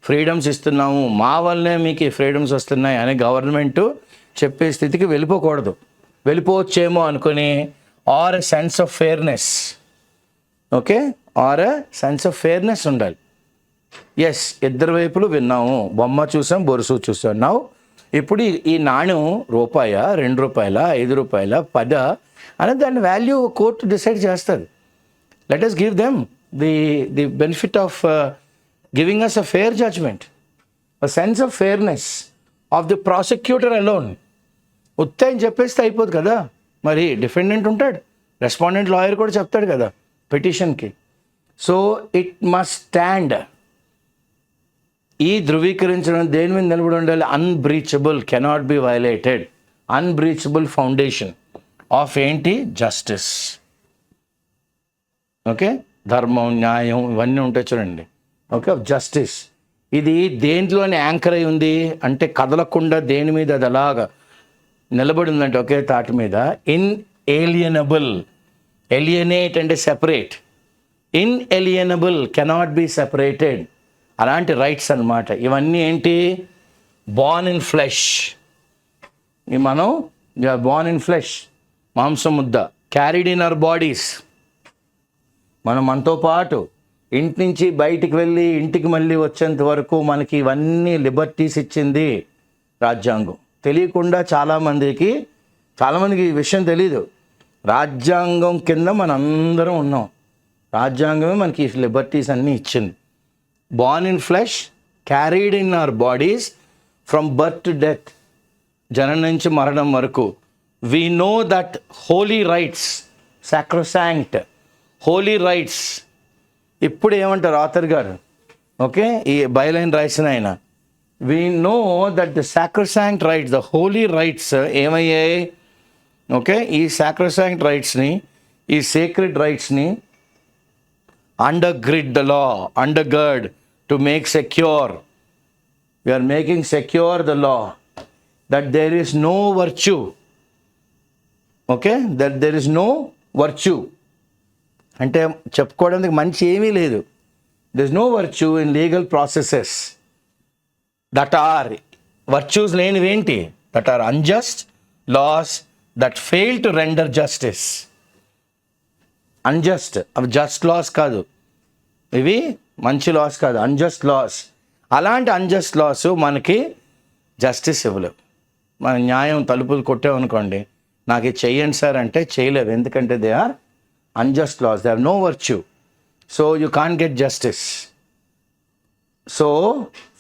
ఫ్రీడమ్స్ ఇస్తున్నాము, మా వల్లనే మీకు ఈ ఫ్రీడమ్స్ వస్తున్నాయి అని గవర్నమెంటు చెప్పే స్థితికి వెళ్ళిపోకూడదు. వెళ్ళిపోవచ్చేమో అనుకుని or a sense of fairness, okay, or a sense of fairness ఉండాలి. ఎస్, ఇద్దరు వైపులు విన్నాము, బొమ్మ చూసాం, బొరుసు చూసాం. నౌ ఇప్పుడు ఈ నాణ్యం రూపాయ, 2 రూపాయల, 5 రూపాయల, 10 అని దాని వాల్యూ కోర్టు డిసైడ్ చేస్తుంది. Let us give them the benefit of giving us a fair judgment, a sense of fairness of the prosecutor alone. ఉత్తని చెప్పేస్తే అయిపోదు కదా, మరి డిఫెండెంట్ ఉంటాడు, రెస్పాండెంట్ లాయర్ కూడా చెప్తాడు కదా పిటిషన్కి. So it must stand. ఈ ధృవీకరించడం దేని మీద నిలబడి ఉండాలి? Unbreachable, cannot be violated, unbreachable foundation of ఏంటి? జస్టిస్. ఓకే, ధర్మం, న్యాయం ఇవన్నీ ఉంటాయి చూడండి. Okay, justice. ఇది దేంట్లోనే యాంకర్ అయి ఉంది అంటే కదలకుండా దేని మీద అది అలాగా నిలబడి ఉందంటే ఒకే తాటి మీద. ఇన్ఏలియనబుల్, ఎలియనేట్ అంటే సెపరేట్, ఇన్ఎలియనబుల్, కెనాట్ బి సెపరేటెడ్. అలాంటి రైట్స్ అన్నమాట ఇవన్నీ. ఏంటి? Born in flesh. మనం బార్న్ ఇన్ ఫ్లెష్, మాంసం ముద్ద. క్యారీడ్ ఇన్ అవర్ బాడీస్, మనతో పాటు ఇంటి నుంచి బయటికి వెళ్ళి ఇంటికి మళ్ళీ వచ్చేంత వరకు మనకి ఇవన్నీ లిబర్టీస్ ఇచ్చింది రాజ్యాంగం. తెలియకుండా చాలామందికి ఈ విషయం తెలీదు. రాజ్యాంగం కింద మనందరం ఉన్నాం, రాజ్యాంగమే మనకి ఈ లిబర్టీస్ అన్నీ ఇచ్చింది. Born in flesh, carried in our bodies from birth to death, జననం నుంచి మరణం వరకు. We know that holy rights, sacrosanct holy rights. ఇప్పుడు ఏమంటారు ఆథర్ గారు? ఓకే, ఈ బైలైన్ రాసిన ఆయన, we know that the sacrosanct rights, the holy rights ఏమయ్యాయి? ఓకే, ఈ సాక్రోసాంక్ట్ రైట్స్ని, ఈ సేక్రెడ్ రైట్స్ని undergird the law, undergird to make secure. We are making secure the law that there is no virtue, okay, that there is no virtue అంటే చెప్పుకోవడానికి మంచి ఏమీ లేదు. there is no virtue in legal processes that are virtues లేనివేంటి? that are unjust laws that fail to render justice. unjust, అవి just loss కాదు, ఇవి మంచి loss కాదు, అన్జస్ట్ లాస్. అలాంటి అన్జస్ట్ లాస్ మనకి జస్టిస్ ఇవ్వలేవు. మన న్యాయం తలుపులు కొట్టామనుకోండి, నాకు ఇది చెయ్యండి సార్ అంటే చేయలేవు, ఎందుకంటే they are unjust laws, they have no virtue. So you can't get justice. So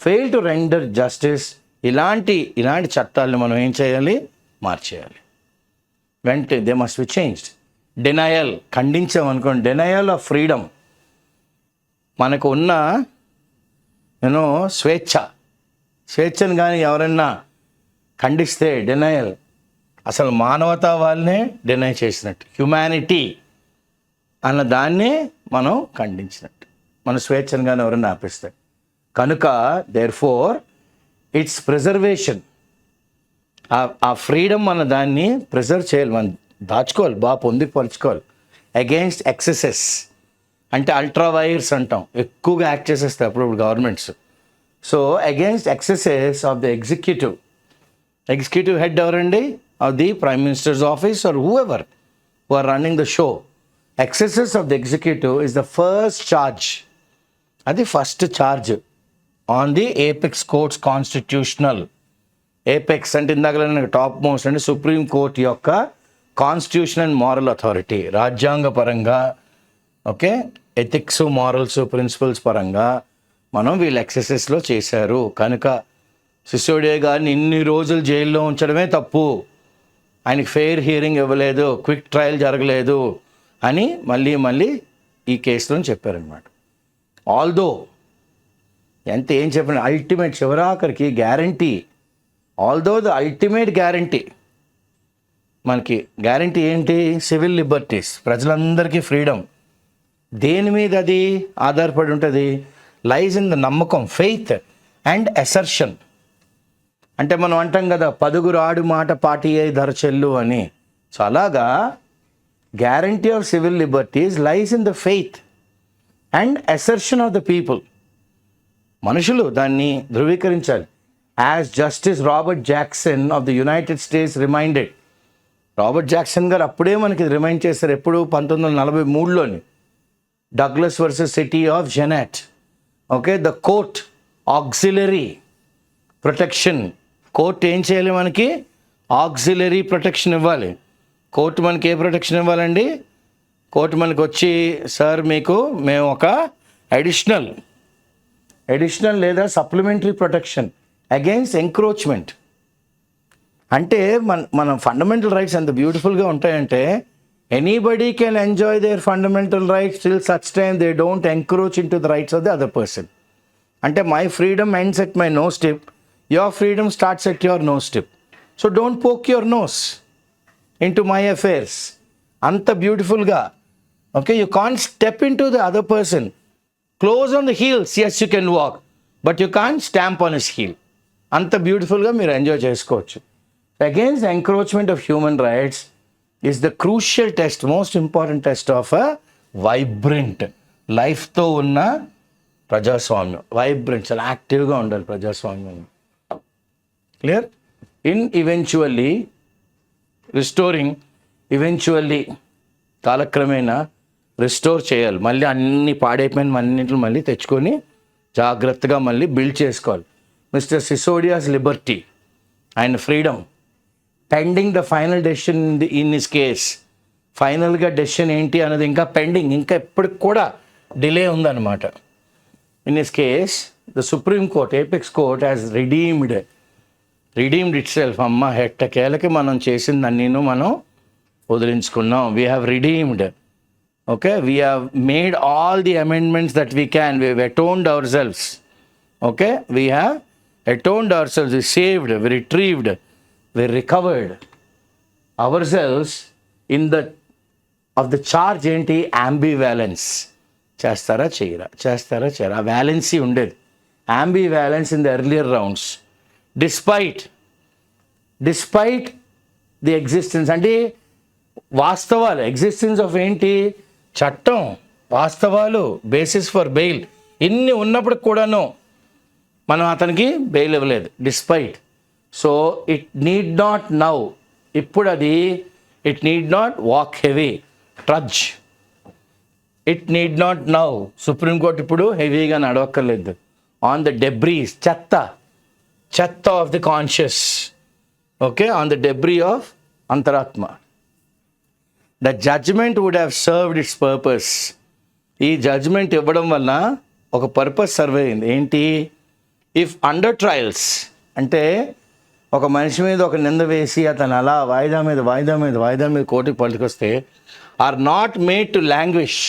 fail to render justice. ఇలాంటి చట్టాలను మనం ఏం చేయాలి? మార్చేయాలి. వెంటనే they must be changed. Denial, ఖండించామనుకోండి, డినయల్ ఆఫ్ ఫ్రీడమ్. మనకు ఉన్న స్వేచ్ఛను కానీ ఎవరన్నా ఖండిస్తే డినయల్, అసలు మానవతా వాళ్ళనే డినై చేసినట్టు, హ్యుమానిటీ అన్న దాన్నే మనం ఖండించినట్టు, మన స్వేచ్ఛను కానీ ఎవరన్నా ఆపిస్తాడు. కనుక దేర్ఫోర్ ఇట్స్ ప్రిజర్వేషన్, ఆ ఫ్రీడమ్ మన దాన్ని ప్రిజర్వ్ చేయాలి, మనం దాచుకోవాలి, బాగా పొందిపరుచుకోవాలి. అగెయిన్స్ట్ ఎక్సెసెస్ అంటే అల్ట్రా వైర్స్ అంటాం, ఎక్కువగా యాక్ట్ చేసేస్తాయి అప్పుడప్పుడు governments. So against excesses of the executive head ఎవరండి? Of the prime minister's office or whoever, who are running the show. Excesses of the executive is the first charge. అది first charge on the apex courts constitutional. Apex అంటే ఇందాక top most అంటే supreme court యొక్క constitution and moral authority. రాజ్యాంగపరంగా okay, ethics morals principles పరంగా మనం వీళ్ళు ఎక్సెసెస్లో చేశారు కనుక సిసోడియా గారిని ఇన్ని రోజులు జైల్లో ఉంచడమే తప్పు, ఆయనకి ఫెయిర్ హియరింగ్ ఇవ్వలేదు, క్విక్ ట్రయల్ జరగలేదు అని మళ్ళీ ఈ కేసులో చెప్పారనమాట. ఆల్దో ఎంత ఏం చెప్పిన అల్టిమేట్ చివరాఖరికి guarantee, although the ultimate guarantee, మనకి గ్యారంటీ ఏంటి? సివిల్ లిబర్టీస్, ప్రజలందరికీ ఫ్రీడమ్. దేని మీద అది ఆధారపడి ఉంటుంది? లైజ్ ఇన్ ద నమ్మకం, ఫెయిత్ అండ్ అసర్షన్. అంటే మనం అంటాం కదా, పదుగురు ఆడు మాట పాటి అయి ధరచెల్లు అని. సో అలాగా guarantee of civil liberties lies in the faith and assertion of the people. మనుషులు దాన్ని ధృవీకరించాలి. As justice Robert Jackson of the United States reminded. Robert Jackson గారు అప్పుడే మనకి రిమైండ్ చేశారు, ఎప్పుడు 1943లోని Douglas versus city of Jeannette. Okay, the court auxiliary protection. Court ఏం చేయాలి? మనకి ఆక్సిలరీ ప్రొటెక్షన్ ఇవ్వాలి. కోర్టు మనకి ఏ ప్రొటెక్షన్ ఇవ్వాలండి? కోర్టు మనకు వచ్చి, సార్ మీకు మేము ఒక అడిషనల్ లేదా సప్లిమెంటరీ ప్రొటెక్షన్ అగైన్స్ ఎంక్రోచ్మెంట్. అంటే మన ఫండమెంటల్ రైట్స్ ఎంత బ్యూటిఫుల్గా ఉంటాయంటే, anybody can enjoy their fundamental rights till such time they don't encroach into the rights of the other person. అంటే my freedom ends at my nose tip, your freedom starts at your nose tip. So don't poke your nose into my affairs. అంత బ్యూటిఫుల్గా okay, you can't step into the other person. Close on the heels, yes you can walk, but you can't stamp on his heel. అంత బ్యూటిఫుల్గా మీరు enjoy చేసుకోవచ్చు. Against encroachment of human rights is the crucial test, most important test of a vibrant లైఫ్తో ఉన్న ప్రజాస్వామ్యం. Vibrant, చాలా యాక్టివ్గా ఉండాలి ప్రజాస్వామ్యం. Clear? In eventually restoring, eventually కాలక్రమేణా రిస్టోర్ చేయాలి. మళ్ళీ అన్ని పాడైపోయిన అన్నింటిని మళ్ళీ తెచ్చుకొని జాగ్రత్తగా మళ్ళీ బిల్డ్ చేసుకోవాలి. మిస్టర్ సిసోడియాస్ లిబర్టీ, ఆయన freedom, pending the final decision in this case. ఫైనల్గా డెసిషన్ ఏంటి అన్నది ఇంకా పెండింగ్, ఇంకా ఎప్పటికి కూడా డిలే ఉందన్నమాట. In this case the supreme court, apex court has redeemed itself. అమ్మ హెట్టకేలకి మనం చేసిందన్నీను మనం వదిలించుకున్నాం. We have redeemed. Okay, we have made all the amendments that we can. We have atoned ourselves. Okay, we have atoned ourselves. We saved, we retrieved, we recovered ourselves in the of the charge ఏంటి? ambivalence. చేస్తారా చేయరా ఆ valency ఉండేది. ambivalence in the earlier rounds. despite the existence, అంటే వాస్తవాలు, existence of ఏంటి? చట్టం, వాస్తవాలు, బేసిస్ ఫర్ బెయిల్, ఇన్ని ఉన్నప్పుడు కూడాను మనం అతనికి బెయిల్ ఇవ్వలేదు. Despite. So it need not now, ఇప్పుడు అది it need not walk heavy trudge. It need not now, supreme court ఇప్పుడు హెవీగా నడవక్కర్లేదు ఆన్ ద డెబ్రీస్, చెత్త of the conscience. Okay, on the debris of అంతరాత్మ. The judgment would have served its purpose. ఈ judgment ఇవ్వడం వల్ల ఒక పర్పస్ సర్వ్ అయింది. ఏంటి? ఇఫ్ అండర్ ట్రయల్స్, అంటే ఒక మనిషి మీద ఒక నింద వేసి అతను అలా వాయిదా మీద కోర్టుకి పట్టుకొస్తే, or not made to languish.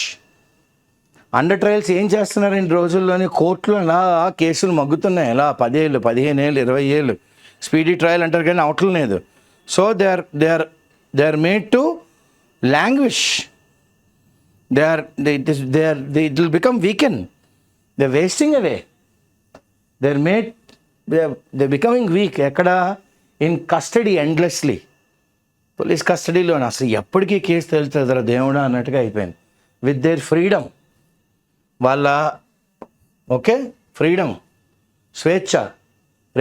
Undertrials ఏం చేస్తున్నారు ఈ రోజుల్లోని? కోర్టులో అలా కేసులు మగ్గుతున్నాయి, అలా 10 ఏళ్ళు 15 ఏళ్ళు 20 ఏళ్ళు స్పీడీ ట్రయల్ అంటారు కానీ అవటం లేదు. So they are made to languish. It will become weakened. They're wasting away. They're becoming weak. ఎక్కడ? In custody endlessly. పోలీస్ కస్టడీలో అసలు ఎప్పటికీ కేసు తెలుస్తుందిరా దేవుడా అన్నట్టుగా అయిపోయింది. విత్ దేర్ ఫ్రీడమ్, వాళ్ళ ఓకే ఫ్రీడమ్, స్వేచ్ఛ,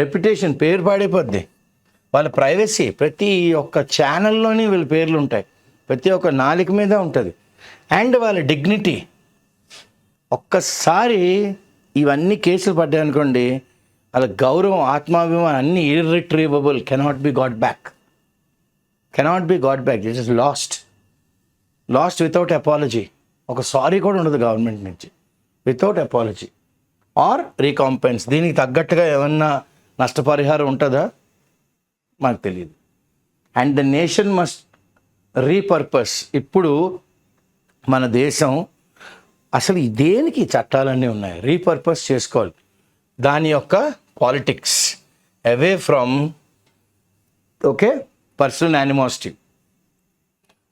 రెప్యుటేషన్, పేరు పాడైపోద్ది. వాళ్ళ ప్రైవసీ, ప్రతి ఒక్క ఛానల్లోని వీళ్ళ పేర్లు ఉంటాయి. ప్రతి ఒక్క నాలుక మీద ఉంటుంది. అండ్ వాళ్ళ డిగ్నిటీ, ఒక్కసారి ఇవన్నీ కేసులు పడ్డాయనుకోండి, వాళ్ళ గౌరవం, ఆత్మాభిమానం అన్నీ irretrievable, cannot be got back. It is lost without apology. ఒక సారీ కూడా ఉండదు గవర్నమెంట్ నుంచి, వితౌట్ అపాలజీ ఆర్ రీకాంపెన్స్. దీనికి తగ్గట్టుగా ఏమన్నా నష్టపరిహారం ఉంటుందా మాకు తెలియదు. And the nation must repurpose. ఇప్పుడు మన దేశం అసలు దేనికి చట్టాలన్నీ ఉన్నాయి, రీపర్పస్ చేసుకోవాలి దాని యొక్క politics, away from personal animosity.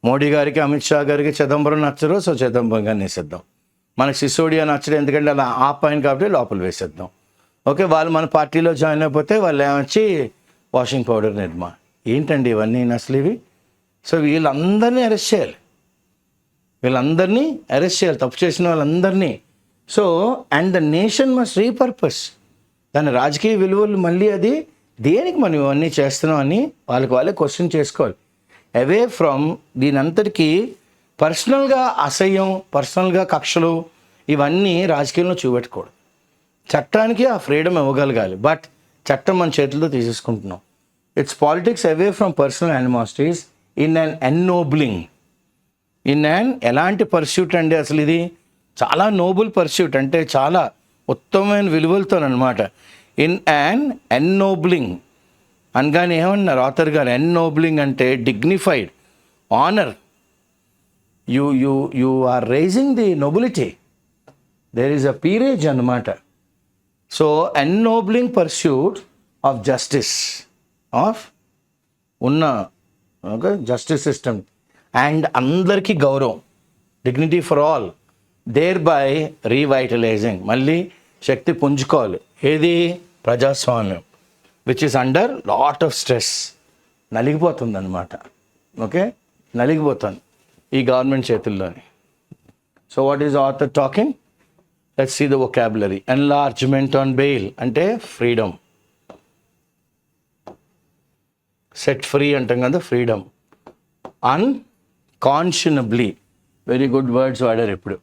Modi గారికి, అమిత్ షా గారికి చిదంబరం నచ్చరు, సో చిదంబరం గారిని వేసేద్దాం. మనకు సిసోడియా నచ్చడం, ఎందుకంటే అలా ఆపాయను కాబట్టి లోపల వేసేద్దాం. వాళ్ళు మన పార్టీలో జాయిన్ అయిపోతే వాళ్ళు ఏమొచ్చి వాషింగ్ పౌడర్ నిర్మా. ఏంటండి ఇవన్నీ అసలు ఇవి? సో వీళ్ళందరినీ అరెస్ట్ చేయాలి, తప్పు చేసిన వాళ్ళందరినీ. So and the nation must repurpose. దాని రాజకీయ విలువలు మళ్ళీ అది దేనికి మనం ఇవన్నీ చేస్తున్నాం అని వాళ్ళే క్వశ్చన్ చేసుకోవాలి. అవే ఫ్రమ్ దీని అంతటికీ పర్సనల్గా అసహ్యం, పర్సనల్గా కక్షలు ఇవన్నీ రాజకీయంలో చూపెట్టకూడదు. చట్టానికి ఆ ఫ్రీడమ్ ఇవ్వగలగాలి, బట్ చట్టం మన చేతుల్లో తీసేసుకుంటున్నాం. It's politics away from personal animosities in an ennobling, ఎలాంటి పర్స్యూట్ అండి అసలు ఇది? చాలా నోబుల్ పర్స్యూట్, అంటే చాలా ఉత్తమమైన విలువలతోనమాట. ఇన్ యాన్ ఎన్నోబ్లింగ్ అనగానే ఏమన్నారు ఆథర్ గారు? ఎన్నోబ్లింగ్ అంటే dignified, honour. You are raising the nobility, there is a peerage అన్నమాట. So ennobling pursuit of justice, of ఉన్న జస్టిస్ సిస్టమ్ అండ్ అందరికీ గౌరవం, dignity for all, thereby revitalising. మళ్ళీ శక్తి పుంజుకోవాలి. ఏది? ప్రజాస్వామ్యం, which is under lot of stress. నలిగిపోతుంది అనమాట. నలిగిపోతుంది ఈ గవర్నమెంట్ చేతుల్లోని. So what is author talking? Let's see the vocabulary. Enlargement on bail అంటే ఫ్రీడమ్, సెట్ ఫ్రీ అంటాం కదా, ఫ్రీడమ్. అన్కాన్షనబ్లీ, వెరీ గుడ్ వర్డ్స్ వాడారు ఇప్పుడు.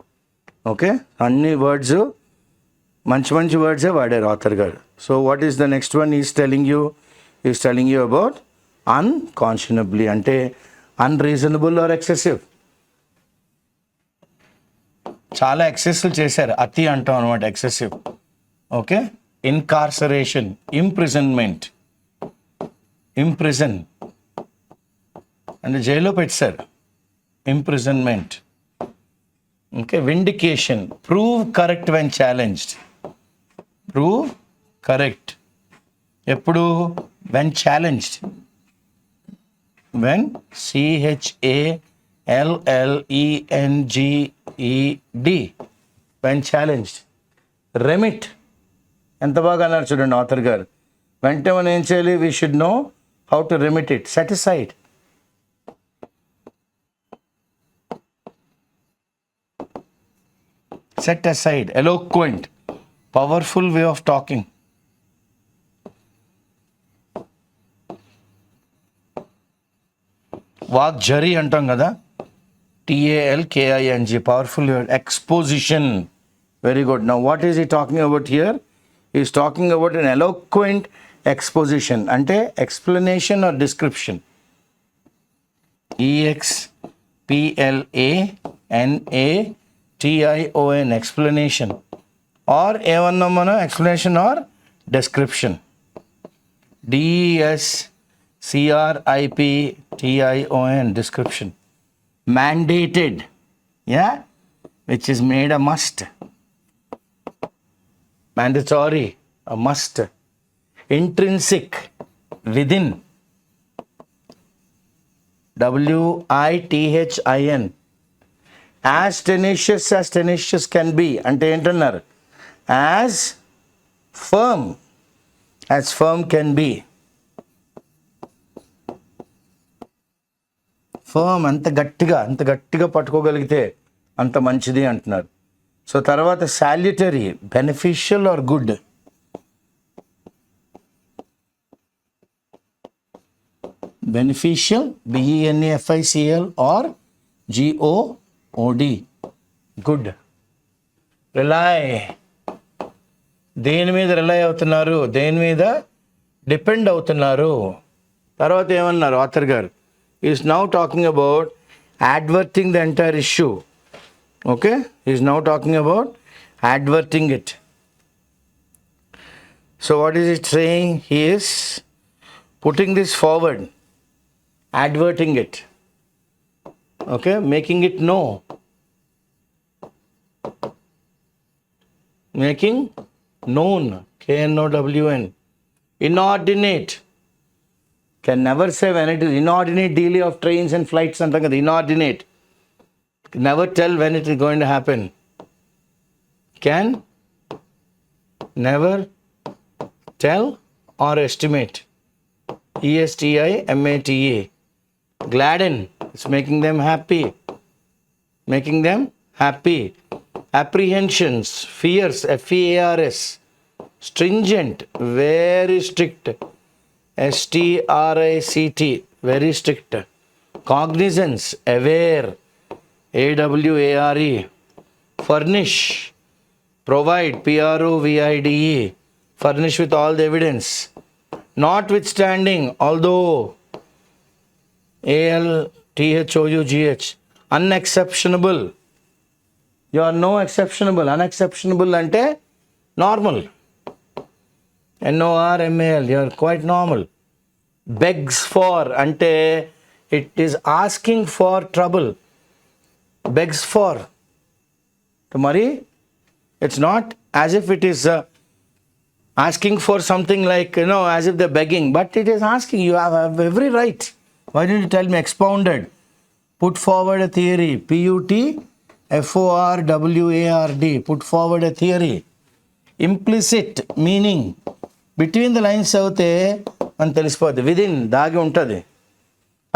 అన్ని వర్డ్స్ మంచి వర్డ్సే వాడారు ఆథర్ గారు. So what is the next one? Is telling you about unconscionably అంటే అన్రీజనబుల్ ఆర్ ఎక్సెసివ్. చాలా ఎక్సెస్లు చేశారు, అతి అంటాం అనమాట, ఎక్సెసివ్. ఇన్కార్సరేషన్, ఇంప్రిజన్మెంట్, ఇంప్రిజన్ అంటే జైల్లో పెట్టారు, imprisonment. Vindication, prove correct when challenged. Prove correct ఎప్పుడు? When challenged, when CHALLENGED, when challenged. Remit, ఎంత బాగా అన్నారు చూడండి ఆథర్ గారు. వెంటనే మనం ఏం చేయాలి? We should know how to remit it. Set aside, set aside. Eloquent, powerful way of talking. వాగ్జరి అంటాం కదా, TALKING, powerful. Exposition, very good. Now what is he talking about here? Is talking about an eloquent exposition అంటే explanation or description. EXPLANATION, explanation, or ఏమన్నా మనం explanation or description. DESCRIPTION, description. Mandated, which is made a must. Mandatory, a must. Intrinsic, within. WITHIN, as tenacious can be అంటే ఏంటన్నారు? as firm can be. Firm అంత గట్టిగా పట్టుకోగలిగితే అంత మంచిది అంటున్నారు. సో తర్వాత salutary, beneficial or good. Beneficial, BENEFICIAL, or GOOD, good. Rely, దేని మీద రిలై అవుతున్నారు, దేని మీద డిపెండ్ అవుతున్నారు. తర్వాత ఏమన్నారు ఆథర్ గారు, is now talking about adverting the entire issue. Okay, he is now talking about adverting it. So what is it saying? He is putting this forward, adverting it, okay, making it know, making known, KNOWN. Inordinate, can never say when it is inordinate delay of trains and flights అంటాం కదా, inordinate, never tell when it is going to happen. Can never tell or estimate. ESTIMATA. Gladden, it's making them happy, making them happy. Apprehensions, fears, FEARS. Stringent, very strict, STRICT, very strict. Cognizance, aware, AWARE. Furnish, provide, PROVIDE. Furnish with all the evidence. Notwithstanding, although, ALTHOUGH. Unexceptionable, you are no exceptionable. Unexceptionable ante normal, NORMAL, you are quite normal. Begs for ante it is asking for trouble. Begs for, tomari it's not as if it is asking for something like, as if they're begging, but it is asking. You have every right. Why didn't you tell me? Expounded, put forward a theory. PUTFORWARD, put forward a theory. Implicit meaning, between the lines చదివితే అని తెలిసిపోద్ది, within దాగి ఉంటుంది.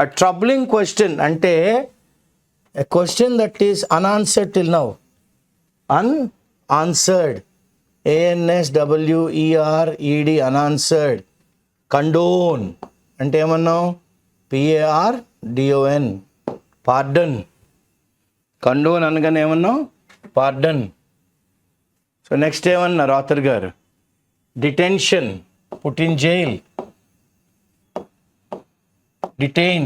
A troubling question అంటే a question that is unanswered till now. Unanswered, ANSWERED, unanswered. Condone అంటే ఏమన్నావు? PARDON, pardon. Condone అనగానే ఏమన్నావు? పార్డన్. సో నెక్స్ట్ ఏమన్నారు ఆథర్ గారు? Detention, put in jail. Detain,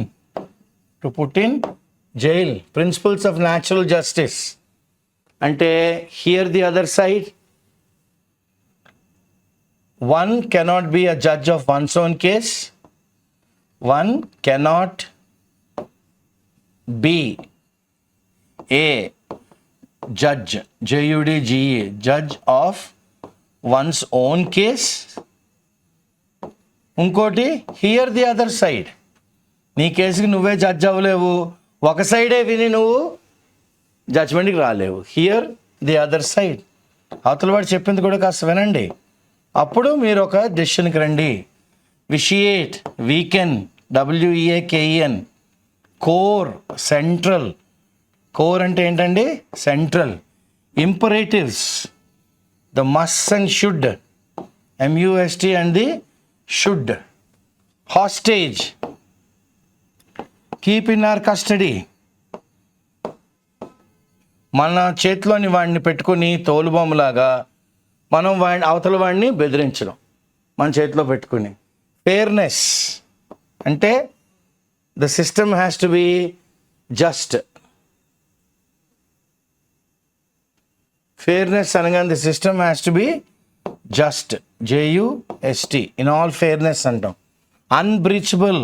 to put in jail. Principles of natural justice అంటే hear the other side. One cannot be a judge of one's own case. One cannot be a judge, JUDGE, judge of one's own case. ఇంకోటి here the other side. నీ కేసుకి నువ్వే judge అవ్వలేవు, ఒక సైడే విని నువ్వు జడ్జ్మెంట్కి రాలేవు. Here the other side. అవతల వాడు చెప్పింది కూడా కాస్త వినండి, అప్పుడు మీరు ఒక డెసిషన్కి రండి. Vitiate, weaken, WEAKEN. Core, central. Core అంటే ఏంటండి? Central. Imperatives, the must and should, MUST and the should. Hostage, keep in our custody. మన చేతిలోని వాడిని పెట్టుకుని తోలుబొమ్మలాగా మనం అవతల వాడిని బెదిరించడం, మన చేతిలో పెట్టుకుని. ఫెయిర్నెస్ అంటే the system has to be just. Fairness అనగానే the system has to be just, JUST, in all fairness అంటాం. Unbreachable,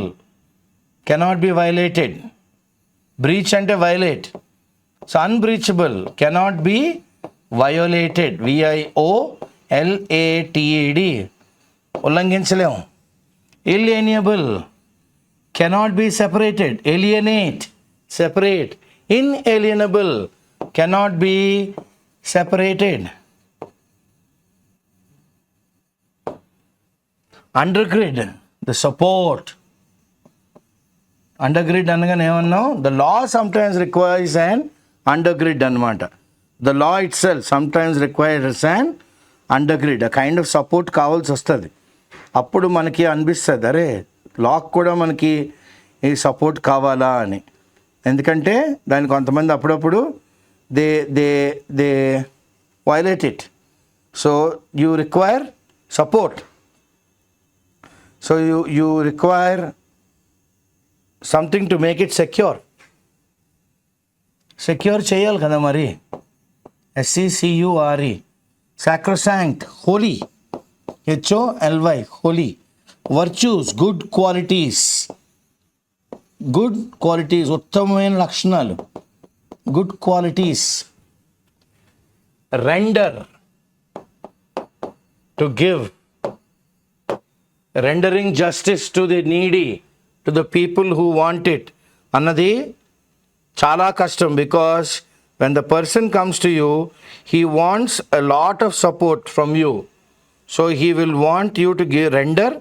cannot be violated. Breach అంటే violate. So unbreachable, cannot be violated, VIOLATED, ఉల్లంఘించలేము. Inalienable, cannot be separated. Alienate, separate. Inalienable, cannot be separated. Undergrid, the support. Undergrid అనగానే ఏమన్నావు? The law sometimes requires an undergrid అన్నమాట. The law itself sometimes requires an undergrid, a kind of support కావాల్సి వస్తుంది. అప్పుడు మనకి అనిపిస్తుంది, అరే lock కూడా మనకి ఈ సపోర్ట్ కావాలా అని. ఎందుకంటే దాన్ని కొంతమంది అప్పుడప్పుడు they they they violate it. So you require support. So you require something to make it secure చేయాలి కదా మరి. SECURE, sacrosanct, holy, HOLY, holy. Virtues, good qualities, ఉత్తమమైన లక్షణాలు, good qualities. Render, to give, rendering justice to the needy, to the people who want it అన్నది చాలా కష్టం. Because when the person comes to you, he wants a lot of support from you. So he will want you to render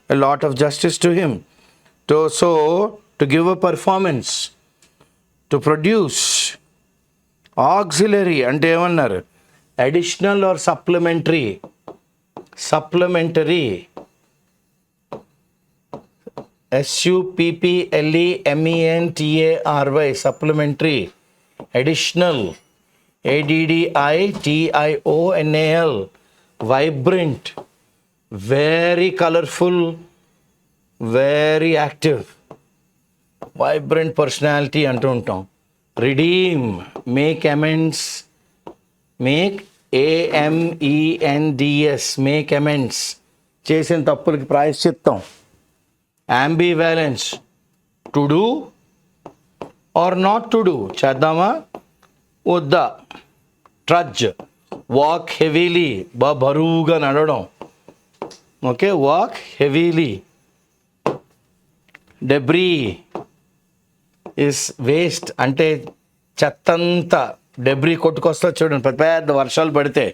a lot of justice to him. To give a performance, to produce. Auxiliary అంటే ఏమన్నారు? Additional or supplementary. SUPPLEMENTARY, supplementary. Additional, ADDITIONAL, vibrant, very colorful, very active, vibrant personality అంటూ ఉంటాం. Redeem, make amends, make AMENDS, make amends, చేసిన తప్పులకి ప్రాయశ్చిత్తం. Ambivalence, to do or not to do, చేద్దామా వద్దా. Trudge, walk heavily, బరువుగా నడవడం. Okay, walk heavily. Debris is waste, అంటే చెత్తంతా డెబ్రీ కొట్టుకొస్తా చూడండి పెద్ద పెద్ద వర్షాలు పడితే.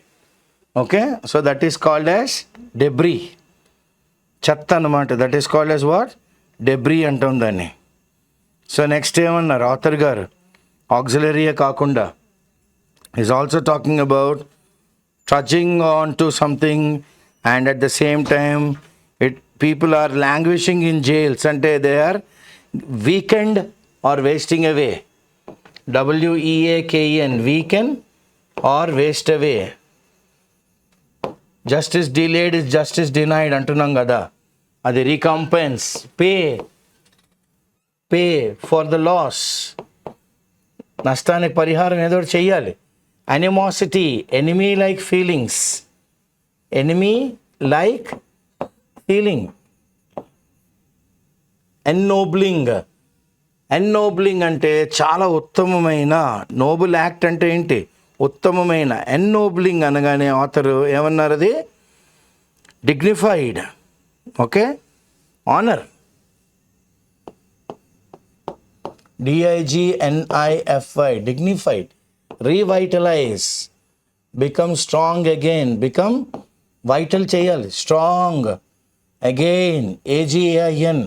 Okay, so that is called as debris, చెత్త అన్నమాట. That is called as what? Debris అంటాం దాన్ని. సో నెక్స్ట్ ఏమన్నారు ఆథర్ గారు? ఆక్సిలరీయే కాకుండా is also talking about trudging on to something and at the same time people are languishing in jails, అంటే they are weakened or wasting away. WEAKEN, weakened or waste away. Justice delayed is justice denied అంటున్నాం కదా, అది recompense, pay for the loss, నష్టానికి పరిహారం ఏదో చెయ్యాలి. Animosity, enemy like feelings, ennobling అంటే చాలా ఉత్తమమైన. నోబుల్ యాక్ట్ అంటే ఏంటి? ఉత్తమమైన. ఎన్నోబ్లింగ్ అనగానే ఆథరు ఏమన్నారు? అది dignified. Okay, honour. DIGNIFY, dignified. Revitalize, become strong again, become vital చేయాలి, strong again. AGAIN,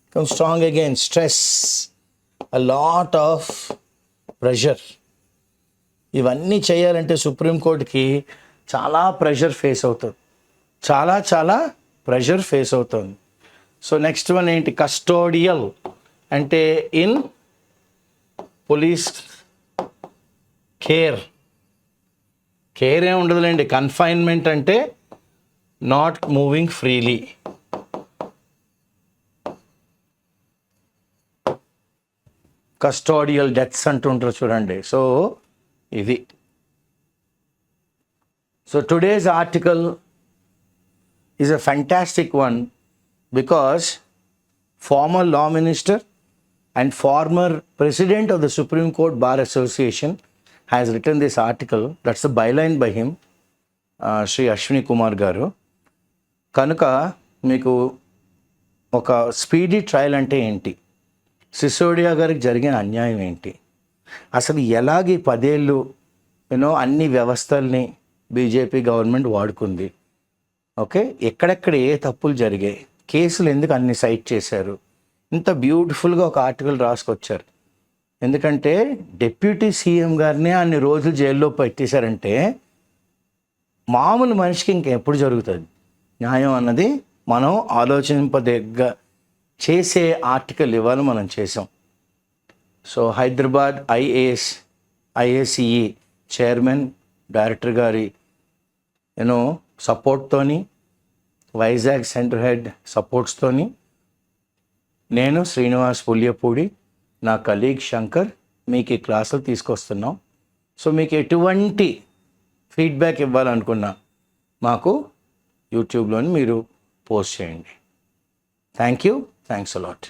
become strong again. Stress, a lot of pressure. ఇవన్నీ చేయాలంటే సుప్రీంకోర్టుకి చాలా ప్రెషర్ ఫేస్ అవుతుంది, చాలా ప్రెషర్ ఫేస్ అవుతుంది. సో నెక్స్ట్ వన్ ఏంటి? కస్టోడియల్, అంటే ఇన్ పోలీస్ కేర్ ఏం ఉండదులేండి. కన్ఫైన్మెంట్ అంటే not moving freely. Custodial deaths అంటుంటారు చూడండి. సో ఇది. So today's article is a fantastic one because former law minister and former president of the Supreme Court Bar Association has written this article. That's a byline by him, Sri Ashwini Kumar garu. కనుక మీకు ఒక speedy trial అంటే ఏంటి, సిసోడియా గారికి జరిగిన అన్యాయం ఏంటి, అసలు ఎలాగ 10 ఏళ్ళు అన్ని వ్యవస్థల్ని బీజేపీ గవర్నమెంట్ వాడుకుంది, ఓకే, ఎక్కడెక్కడ ఏ తప్పులు జరిగాయి, కేసులు ఎందుకు అన్ని సైట్ చేశారు, ఇంత బ్యూటిఫుల్గా ఒక ఆర్టికల్ రాసుకొచ్చారు. ఎందుకంటే డిప్యూటీ సీఎం గారిని అన్ని రోజులు జైల్లో పెట్టేశారంటే మామూలు మనిషికి ఇంకెప్పుడు జరుగుతుంది న్యాయం అన్నది మనం ఆలోచింపదగ్గ చేసే ఆర్టికల్ ఇవాళ మనం చేసాం. సో హైదరాబాద్ ఐఏసిఈ చైర్మన్ డైరెక్టర్ గారి సపోర్ట్తోని, వైజాగ్ సెంటర్ హెడ్ సపోర్ట్స్తోని, నేను శ్రీనివాస్ పుల్యపూడి, నా కలీగ్ శంకర్ మీకు ఈ క్లాసులు తీసుకొస్తున్నాం. సో మీకు ఎటువంటి ఫీడ్బ్యాక్ ఇవ్వాలనుకున్నా మాకు యూట్యూబ్లోని మీరు పోస్ట్ చేయండి. Thanks a lot.